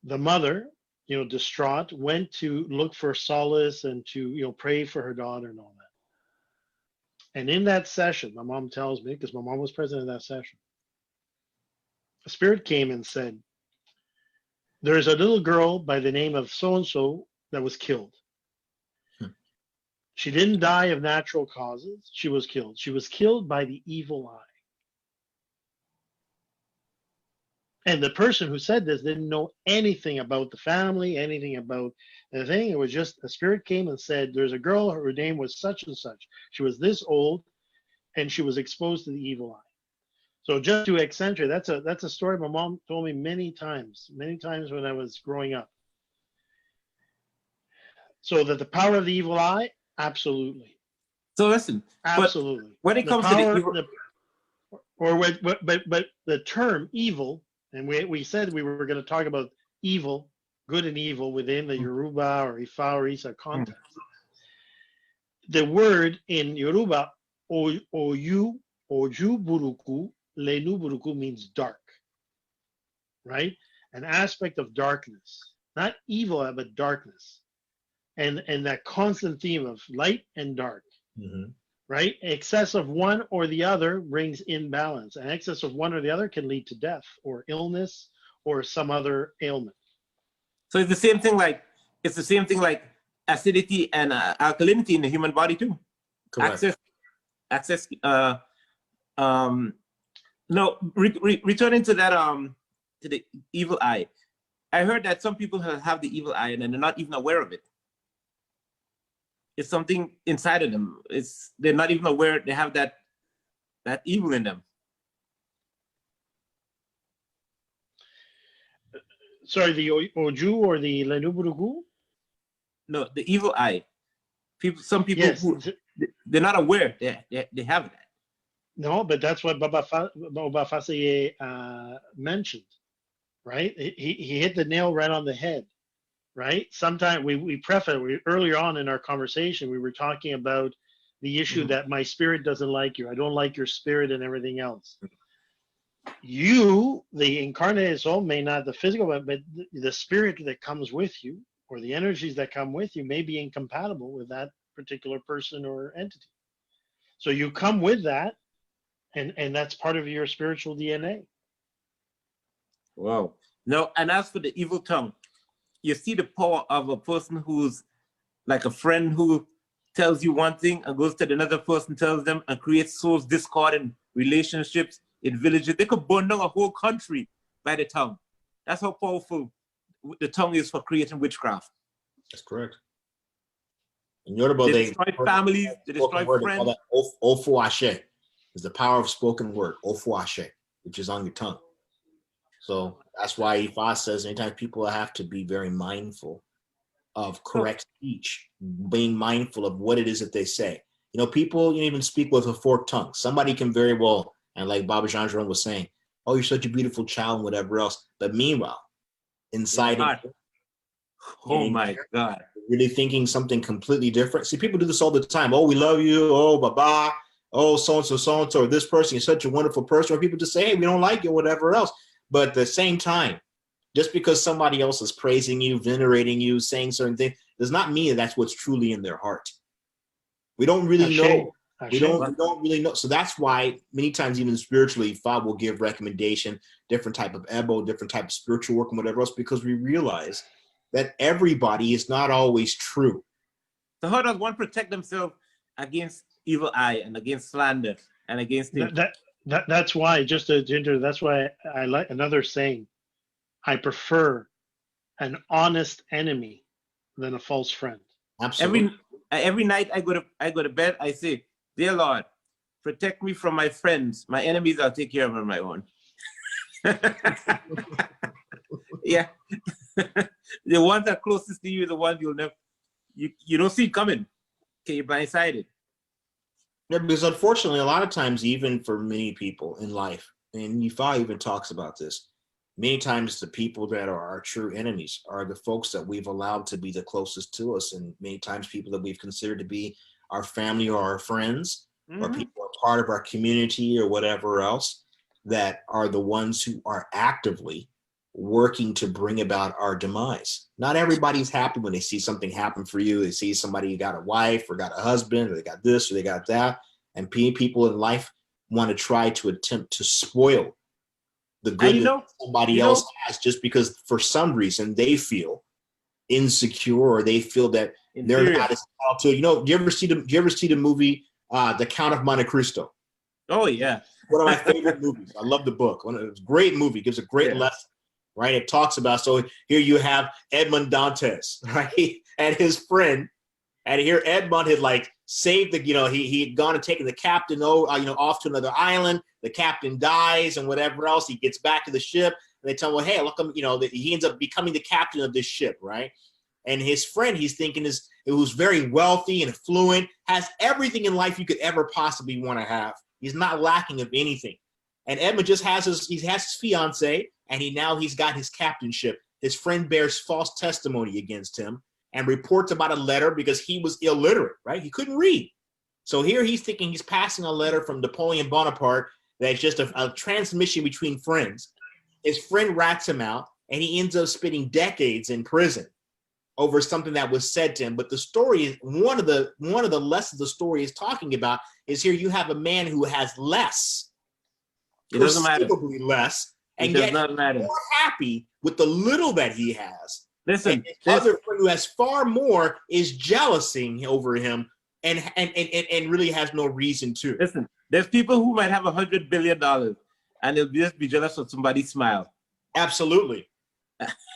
the mother, distraught, went to look for solace and to, pray for her daughter and all that. And in that session, my mom tells me, because my mom was present in that session, a spirit came and said, "There's a little girl by the name of so-and-so that was killed. She didn't die of natural causes. She was killed. She was killed by the evil eye." And the person who said this didn't know anything about the family, anything about the thing. It was just a spirit came and said, "There's a girl, her name was such and such. She was this old, and she was exposed to the evil eye." So just to accentuate, that's a story my mom told me many times when I was growing up. So that the power of the evil eye, absolutely. So listen, absolutely. When it comes to the evil, but the term evil, and we said we were going to talk about evil, good and evil within the Yoruba or Ifa or Isa context. The word in Yoruba, oju buruku, lenu buruku, means dark, right? An aspect of darkness, not evil, but darkness. And that constant theme of light and dark, right? Excess of one or the other brings imbalance. And excess of one or the other can lead to death or illness or some other ailment. So it's the same thing like acidity and alkalinity in the human body too. Correct. Returning to that to the evil eye. I heard that some people have the evil eye and they're not even aware of it. It's something inside of them. They're not even aware they have that evil in them. Sorry, the Oju or the Lenuburugu? No, the evil eye. Some people, yes, they're not aware they have that. No, but that's what Baba Faseye mentioned, right? He hit the nail right on the head, right? Sometimes we earlier on in our conversation, we were talking about the issue that my spirit doesn't like you. I don't like your spirit and everything else. You, the incarnated soul, may not the physical, but the spirit that comes with you or the energies that come with you may be incompatible with that particular person or entity. So you come with that, and that's part of your spiritual DNA. Wow. No, and as for the evil tongue, you see the power of a person who's like a friend who tells you one thing and goes to another person, tells them, and creates souls discord in relationships, in villages. They could burn down a whole country by the tongue. That's how powerful the tongue is for creating witchcraft. That's correct. In Yoruba, they destroy families, they destroy friends. Ofuashe is the power of spoken word, Ofuashe, which is on your tongue. So that's why Ifa says anytime people have to be very mindful of correct speech, being mindful of what it is that they say. You know, people even speak with a forked tongue. Somebody can very well, and like Baba Jean-Jerome was saying, oh, you're such a beautiful child and whatever else. But meanwhile, inside, oh my God, really thinking something completely different. See, people do this all the time. Oh, we love you. Oh, baba. Oh, so-and-so, or this person, you're such a wonderful person. Or people just say, hey, we don't like you, whatever else. But at the same time, just because somebody else is praising you, venerating you, saying certain things, does not mean that that's what's truly in their heart. We don't really know. We don't really know. So that's why many times, even spiritually, Fa will give recommendation, different type of ebo, different type of spiritual work and whatever else, because we realize that everybody is not always true. So how does one protect themselves against evil eye and against slander and against things? That's why, just to Ginger, that's why I like another saying. I prefer an honest enemy than a false friend. Absolutely. Every night I go to bed, I say, dear Lord, protect me from my friends. My enemies, I'll take care of on my own. Yeah. The ones that are closest to you are the ones you don't see coming. Okay, you're blindsided. Yeah, because unfortunately, a lot of times, even for many people in life, and Ifa even talks about this, many times the people that are our true enemies are the folks that we've allowed to be the closest to us, and many times people that we've considered to be our family or our friends, or people who are part of our community or whatever else, that are the ones who are actively working to bring about our demise. Not everybody's happy when they see something happen for you. They see somebody who got a wife or got a husband, or they got this or they got that. And people in life want to try to attempt to spoil the good that somebody else has, just because for some reason they feel insecure or they feel that they're not as talented. You know, do you ever see the movie The Count of Monte Cristo? Oh yeah. One of my favorite movies. I love the book. It's a great movie. It gives a great lesson. Right, it talks about, so here you have Edmond Dantes, right, and his friend, and here Edmond had like saved the, he had gone and taken the captain, off to another island. The captain dies and whatever else. He gets back to the ship, and they tell him, well, hey, look, he ends up becoming the captain of this ship, right? And his friend, he's thinking, who's very wealthy and affluent, has everything in life you could ever possibly want to have. He's not lacking of anything. And Edmund just has his fiance, and he's got his captainship. His friend bears false testimony against him and reports about a letter because he was illiterate, right? He couldn't read. So here he's thinking he's passing a letter from Napoleon Bonaparte that's just a transmission between friends. His friend rats him out, and he ends up spending decades in prison over something that was said to him. But the story is one of the lessons the story is talking about is here you have a man who has less. It doesn't matter. Less, and it does yet not matter. More happy with the little that he has. Listen, and his other friend who has far more is jealousing over him, and really has no reason to. Listen, there's people who might have $100 billion, and they'll just be jealous of somebody's smile. Absolutely,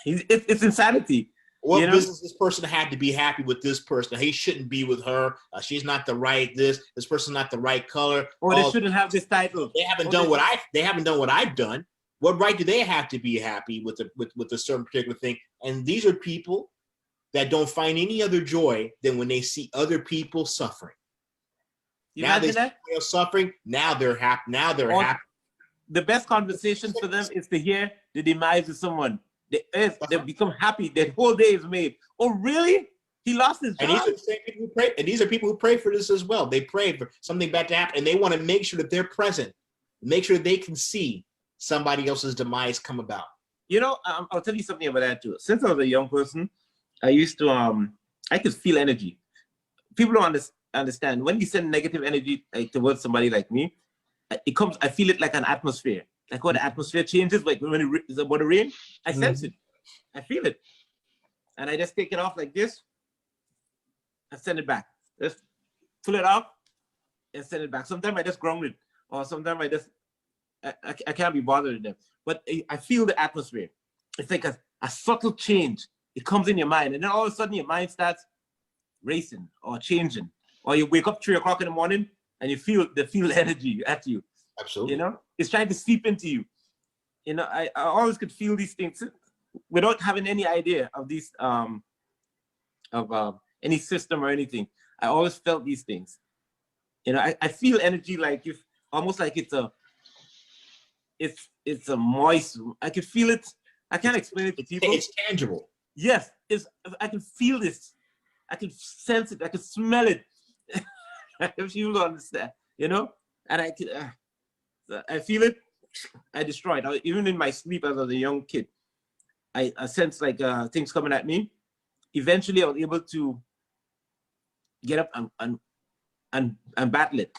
it's insanity. What business this person had to be happy with this person? He shouldn't be with her. She's not the right this person's not the right color. Or they shouldn't have this title. They haven't done what I've done. What right do they have to be happy with a certain particular thing? And these are people that don't find any other joy than when they see other people suffering. Now they see suffering. Now they're happy. Happy. The best conversation for them is to hear the demise of someone. They become happy. Their whole day is made. Oh, really? He lost his job? And these are the same people who pray. And these are people who pray for this as well. They pray for something bad to happen, and they want to make sure that they're present, make sure they can see somebody else's demise come about. I'll tell you something about that too. Since I was a young person, I used to I could feel energy. People don't understand when you send negative energy towards somebody like me. It comes. I feel it like an atmosphere. Like when the atmosphere changes, like when it's about to rain, I sense it. I feel it. And I just take it off like this and send it back. Just pull it off and send it back. Sometimes I just ground it, or sometimes I can't be bothered with them. But I feel the atmosphere. It's like a subtle change. It comes in your mind, and then all of a sudden your mind starts racing or changing. Or you wake up 3 o'clock in the morning and you feel the energy at you. Absolutely. It's trying to seep into you. I always could feel these things without having any idea of these of any system or anything. I always felt these things. You know, I feel energy like if almost like it's a moist. I can feel it. I can't explain it to people. It's tangible. Yes, I can feel this. I can sense it. I can smell it. If you don't understand, you know, and I feel it. I destroy it. Even in my sleep as a young kid, I sense like things coming at me. Eventually, I was able to get up and battle it.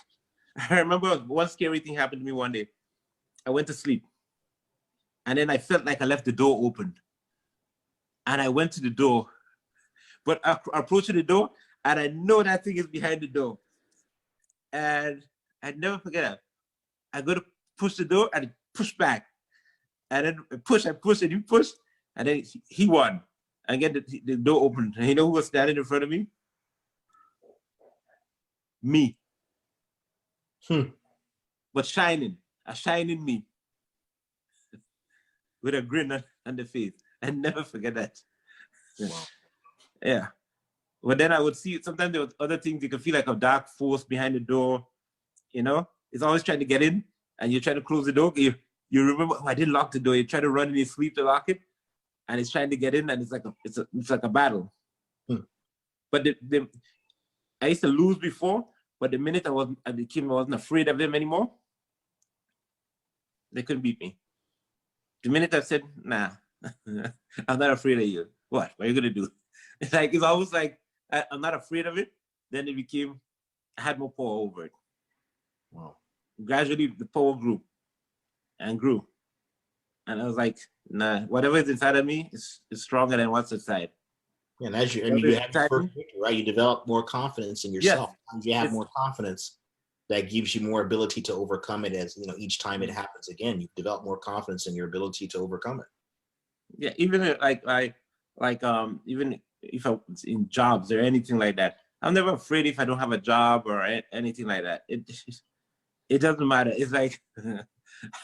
I remember one scary thing happened to me one day. I went to sleep, and then I felt like I left the door open, and I went to the door, but I approached the door, and I know that thing is behind the door, and I never forget that. I go to push the door and push back, and then I push, and you push, and then he won. And again, the door opened, and you know who was standing in front of me? Me. But a shining me, with a grin on the face. I never forget that. Wow. Yeah. But then I would see, sometimes there was other things, you could feel like a dark force behind the door, you know? It's always trying to get in, and you're trying to close the door. You remember, oh, I didn't lock the door. You try to run in your sleep to lock it, and it's trying to get in, and it's like a battle. But I used to lose before, but the minute I wasn't afraid of them anymore, they couldn't beat me. The minute I said, nah, I'm not afraid of you. What are you gonna do? It's almost like I'm not afraid of it. Then I had more power over it. Wow. Gradually, the power grew and grew. And I was like, nah, whatever is inside of me is stronger than what's inside. Yeah, and as you have your first victory, right? You develop more confidence in yourself. Yes. You have more confidence, that gives you more ability to overcome it. As you know, each time it happens again, you develop more confidence in your ability to overcome it. Yeah, even even if I was in jobs or anything like that, I'm never afraid if I don't have a job or anything like that. It doesn't matter. It's like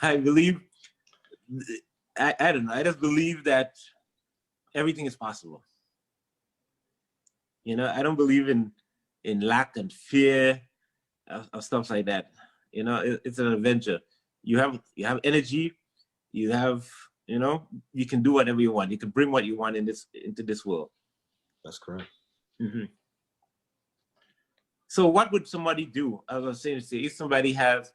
I believe. I don't know. I just believe that everything is possible. You know, I don't believe in lack and fear of stuff like that. You know, it's an adventure. You have energy. You have, you know, you can do whatever you want. You can bring what you want into this world. That's correct. Mm-hmm. So what would somebody do? I was saying, if somebody has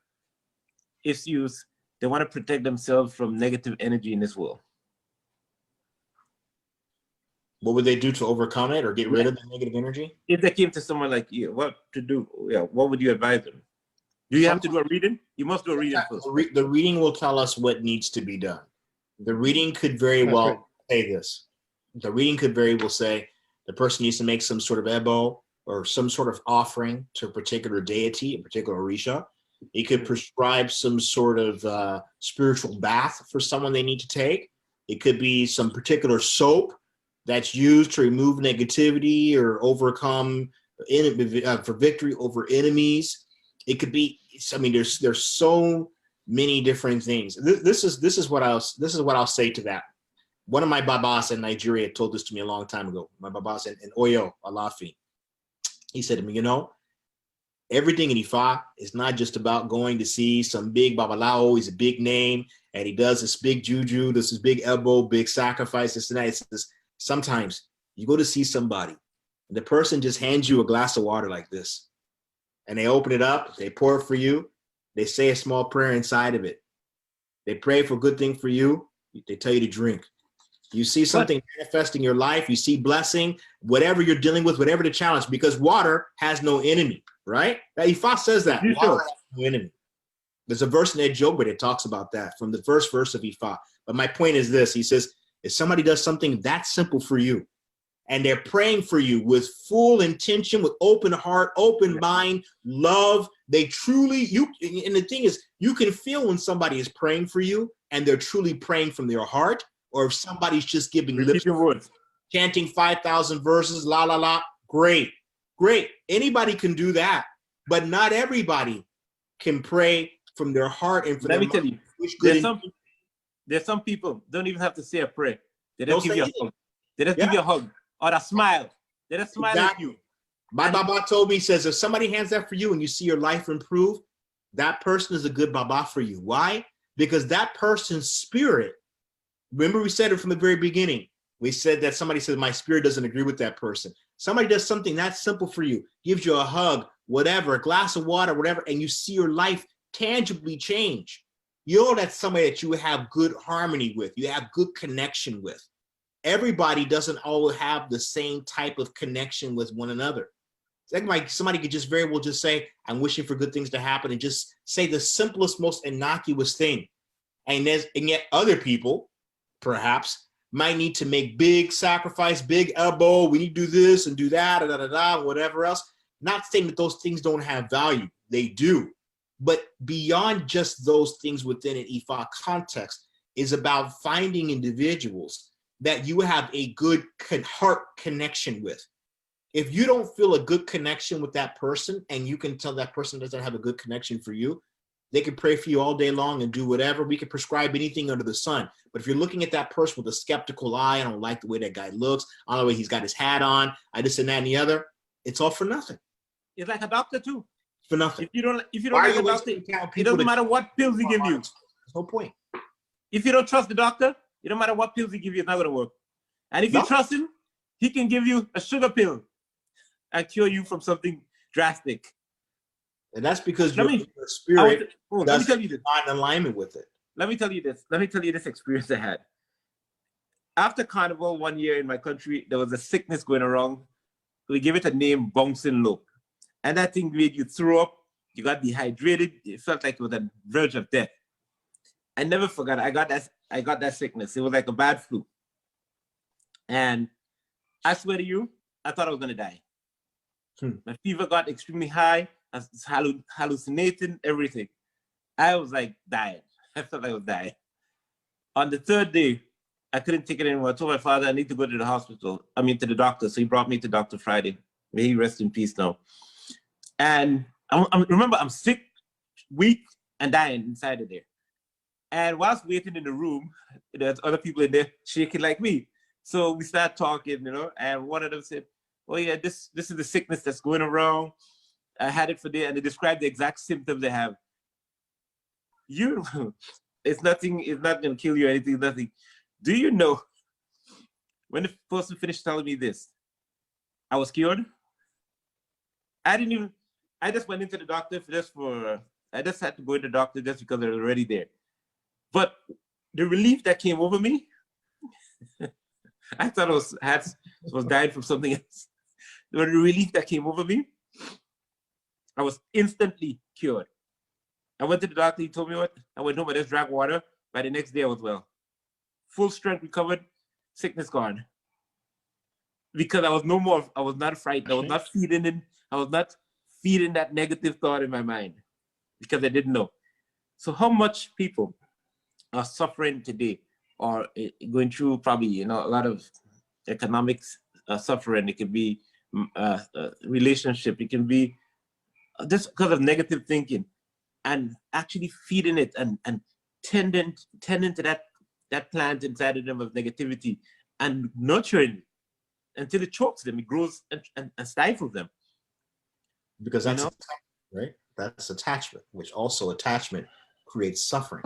issues, they want to protect themselves from negative energy in this world. What would they do to overcome it or get rid of the negative energy? If they came to someone like you, what to do? Yeah, what would you advise them? Do you have to do a reading? You must do a reading first. The reading will tell us what needs to be done. The reading could very well say this. The reading could very well say the person needs to make some sort of ebo or some sort of offering to a particular deity, a particular orisha. It could prescribe some sort of spiritual bath for someone they need to take. It could be some particular soap that's used to remove negativity or overcome for victory over enemies. It could be. I mean, there's so many different things. This is what I'll say to that. One of my babas in Nigeria told this to me a long time ago. My babas in Oyo, Alafi. He said to me, you know, everything in Ifa is not just about going to see some big babalao. He's a big name, and he does this big juju, this big elbow, big sacrifice, this and that. It's this, sometimes you go to see somebody, and the person just hands you a glass of water like this, and they open it up, they pour it for you, they say a small prayer inside of it. They pray for a good thing for you, they tell you to drink. You see something manifest in your life, you see blessing, whatever you're dealing with, whatever the challenge, because water has no enemy, right? Ifa says that, water has no enemy. There's a verse in Ed Joba that talks about that from the first verse of Ifa. But my point is this, he says, if somebody does something that simple for you, and they're praying for you with full intention, with open heart, open mind, love, they truly, and the thing is, you can feel when somebody is praying for you and they're truly praying from their heart, or if somebody's just giving lip words, chanting 5,000 verses, la, la, la, great. Anybody can do that, but not everybody can pray from their heart and from Let me tell you, there's some people don't even have to say a prayer. They just give you a hug. They just give you a hug or a smile. They just smile at you. My Baba told me, he says, if somebody hands that for you and you see your life improve, that person is a good Baba for you. Why? Because that person's spirit, remember we said it from the very beginning. We said that somebody said, my spirit doesn't agree with that person. Somebody does something that simple for you, gives you a hug, whatever, a glass of water, whatever, and you see your life tangibly change. You know that's somebody that you have good harmony with, you have good connection with. Everybody doesn't always have the same type of connection with one another. Like somebody could just very well just say, I'm wishing for good things to happen, and just say the simplest, most innocuous thing. And yet other people, perhaps, might need to make big sacrifice, big elbow, we need to do this and do that, whatever else. Not saying that those things don't have value. They do. But beyond just those things within an Ifa context is about finding individuals that you have a good heart connection with. If you don't feel a good connection with that person, and you can tell that person doesn't have a good connection for you, they can pray for you all day long and do whatever. We can prescribe anything under the sun. But if you're looking at that person with a skeptical eye, I don't like the way that guy looks, I don't like the way he's got his hat on, I this and that and the other, it's all for nothing. It's like a doctor too. For nothing. If you don't like a doctor, it doesn't matter what pills he give you. There's no point. If you don't trust the doctor, it don't matter what pills he give you, it's not gonna work. And if you trust him, he can give you a sugar pill and cure you from something drastic. And that's because your spirit let me tell you this. Not in alignment with it. Let me tell you this experience I had. After Carnival one year in my country, there was a sickness going around. We gave it a name, bouncing low. And that thing made you throw up, you got dehydrated, it felt like it was on the verge of death. I never forgot, I got that sickness. It was like a bad flu. And I swear to you, I thought I was gonna die. My fever got extremely high, I was hallucinating, everything. I was like dying. I felt like I was dying. On the third day, I couldn't take it anymore. I told my father I need to go to the hospital. To the doctor. So he brought me to Dr. Friday. May he rest in peace now. And remember, I'm sick, weak, and dying inside of there. And whilst waiting in the room, there's other people in there shaking like me. So we started talking, and one of them said, oh yeah, this is the sickness that's going around. I had it for there, and they described the exact symptoms they have. It's nothing, it's not gonna kill you or anything, nothing. Do you know, when the person finished telling me this, I was cured? I just went into the doctor I just had to go to the doctor just because I was already there. But the relief that came over me, I thought I was dying from something else. The relief that came over me, I was instantly cured. I went to the doctor, he told me what, I went home, I just drank water. By the next day I was well. Full strength recovered, sickness gone. Because I was not frightened, I was not feeding that negative thought in my mind because I didn't know. So how much people are suffering today or going through probably, a lot of economics suffering. It can be relationship. It can be just because of negative thinking, and actually feeding it and tending to that plant inside of them of negativity and nurturing it until it chokes them, it grows and stifles them. Because that's right. That's attachment, which also attachment creates suffering.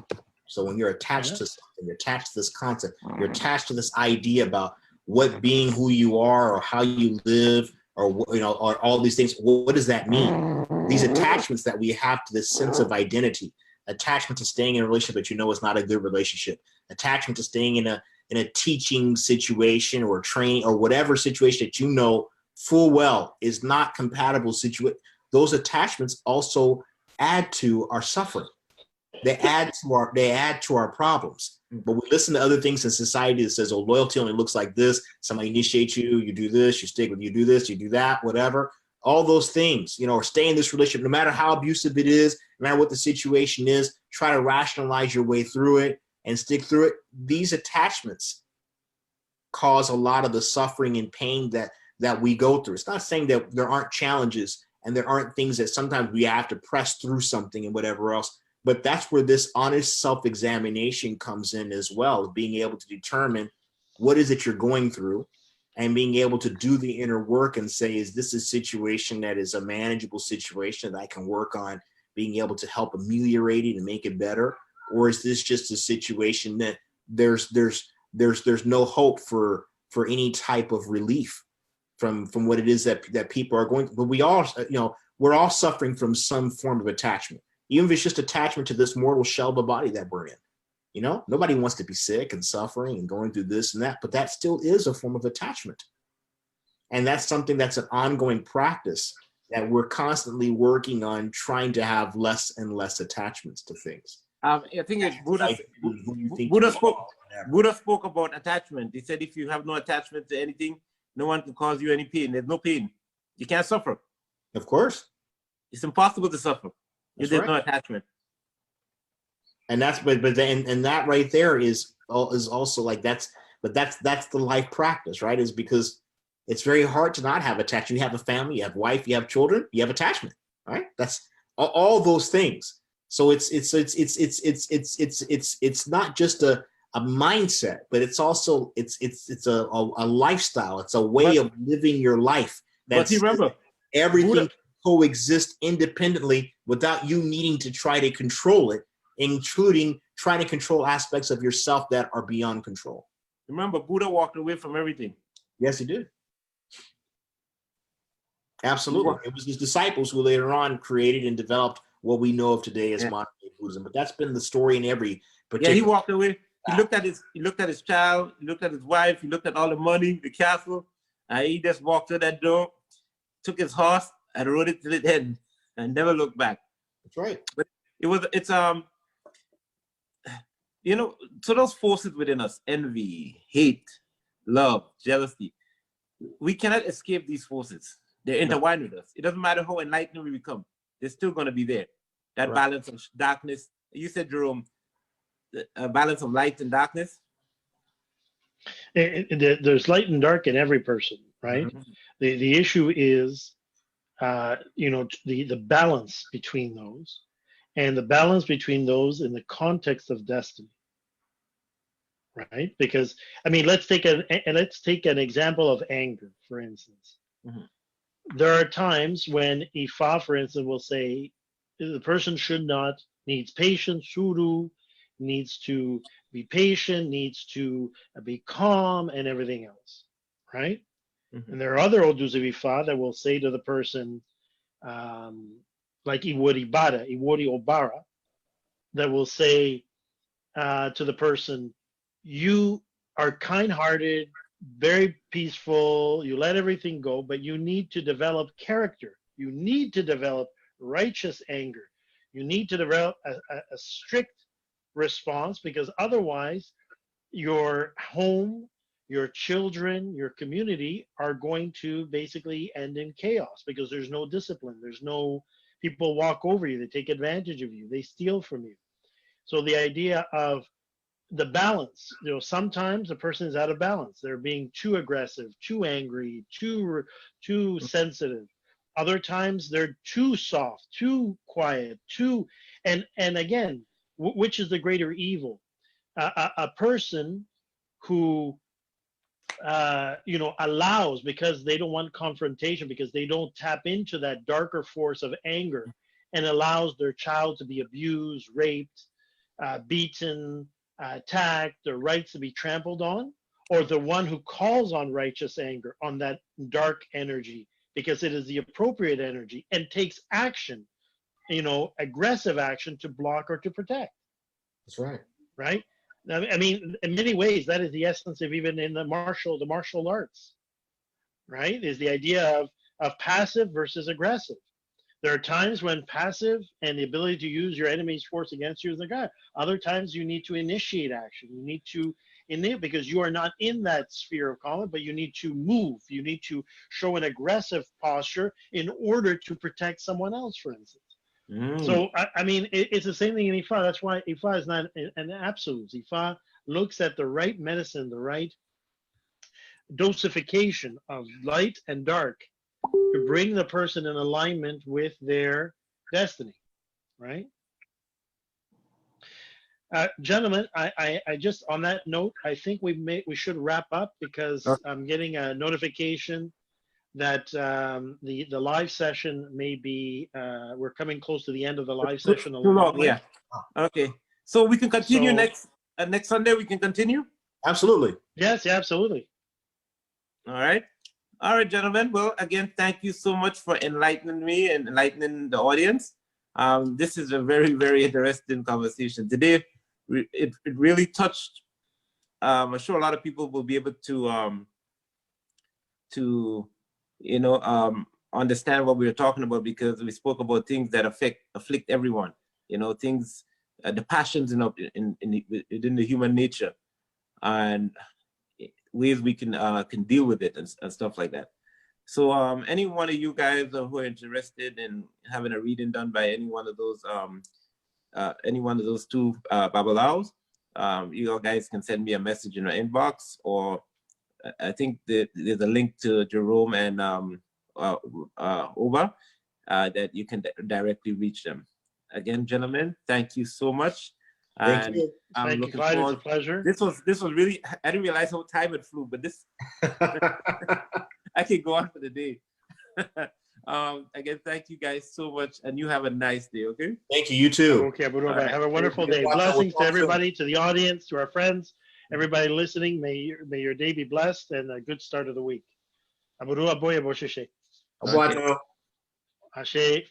So when you're attached to something, you're attached to this concept, you're attached to this idea about what being who you are or how you live or or all these things. What does that mean? These attachments that we have to this sense of identity, attachment to staying in a relationship that is not a good relationship, attachment to staying in a teaching situation or training or whatever situation that full well is not compatible situation. Those attachments also add to our suffering. They add to our problems. But we listen to other things in society that says, oh, loyalty only looks like this. Somebody initiates you, you do this, you stick with, you do this, you do that, whatever. All those things, or stay in this relationship, no matter how abusive it is, no matter what the situation is, try to rationalize your way through it and stick through it. These attachments cause a lot of the suffering and pain that we go through. It's not saying that there aren't challenges and there aren't things that sometimes we have to press through something and whatever else. But that's where this honest self-examination comes in as well, being able to determine what is it you're going through and being able to do the inner work and say, is this a situation that is a manageable situation that I can work on being able to help ameliorate it and make it better? Or is this just a situation that there's no hope for any type of relief from what it is that people are going through? But we all, we're all suffering from some form of attachment, even if it's just attachment to this mortal shell of a body that we're in. Nobody wants to be sick and suffering and going through this and that, but that still is a form of attachment. And that's something that's an ongoing practice that we're constantly working on, trying to have less and less attachments to things. I think it's Buddha spoke about attachment. He said, if you have no attachment to anything, no one can cause you any pain. There's no pain. You can't suffer. Of course. It's impossible to suffer if there's no attachment. And that's and that right there is also like that's the life practice, right? Is because it's very hard to not have attachment. You have a family, you have a wife, you have children, you have attachment, right? That's all those things. So it's not just a mindset, but it's also it's a lifestyle. It's a way of living your life. But remember, everything Buddha coexists independently without you needing to try to control it, including trying to control aspects of yourself that are beyond control. Remember, Buddha walked away from everything. Yes, he did. Absolutely. It was his disciples who later on created and developed what we know of today as modern day Buddhism. But that's been the story in every particular. Yeah, he walked away. He looked at his child, he looked at his wife, he looked at all the money, the castle, and he just walked through that door, took his horse and rode it to the end and never looked back. That's right. But so those forces within us, envy, hate, love, jealousy, we cannot escape these forces. They're intertwined with us. It doesn't matter how enlightened we become. They're still going to be there. That balance of darkness. You said, Jerome, a balance of light and darkness. There's light and dark in every person, right? Mm-hmm. The issue is, the balance between those, and the balance between those in the context of destiny, right? Because let's take an example of anger, for instance. Mm-hmm. There are times when Ifa, for instance, will say the person needs patience, suru, needs to be patient, needs to be calm, and everything else, right? Mm-hmm. And there are other Odus of Ifa that will say to the person, like Iwori Obara, that will say to the person, you are kind-hearted, very peaceful, you let everything go, but you need to develop character. You need to develop righteous anger. You need to develop a strict response, because otherwise your home, your children, your community are going to basically end in chaos, because there's no discipline. There's no, people walk over you, they take advantage of you, they steal from you. So the idea of the balance, sometimes a person is out of balance. They're being too aggressive, too angry, too sensitive. Other times they're too soft, too quiet, and again, which is the greater evil? A person who allows, because they don't want confrontation, because they don't tap into that darker force of anger, and allows their child to be abused, raped, beaten, attacked, their rights to be trampled on, or the one who calls on righteous anger, on that dark energy, because it is the appropriate energy, and takes action, aggressive action to block or to protect. That's right. Right? In many ways, that is the essence of even in the martial arts, right? Is the idea of passive versus aggressive. There are times when passive and the ability to use your enemy's force against you is the guy. Other times you need to initiate action. You need to because you are not in that sphere of conflict, but you need to move. You need to show an aggressive posture in order to protect someone else, for instance. So, it's the same thing in Ifa. That's why Ifa is not an absolute. Ifa looks at the right medicine, the right dosification of light and dark to bring the person in alignment with their destiny, right? Gentlemen, I just on that note, I think we should wrap up because I'm getting a notification that the live session may be we're coming close to the end of the live session. Too long, yeah. Okay, so we can continue next Sunday. We can continue. Absolutely. Yes, yeah, absolutely. All right, gentlemen. Well, again, thank you so much for enlightening me and enlightening the audience. This is a very, very interesting conversation today. It really touched. I'm sure a lot of people will be able to understand what we were talking about, because we spoke about things that afflict everyone. Things, the passions within the human nature, and ways we can deal with it and stuff like that. So any one of you guys who are interested in having a reading done by any one of those two Babalaos, you guys can send me a message in my inbox, or I think there's a link to Jerome and Oba that you can directly reach them. Again, gentlemen, thank you so much. Thank you. I'm Thank you, Clyde. It's a pleasure. This was really, I didn't realize how time it flew, but this I could go on for the day. Again, thank you guys so much, and you have a nice day. Okay. Thank you. You too. Okay, right. Have a wonderful day. Blessings to everybody, to the audience, to our friends, everybody listening. May your day be blessed and a good start of the week. Aburu aboya bosheshe. Abuato. Ashe.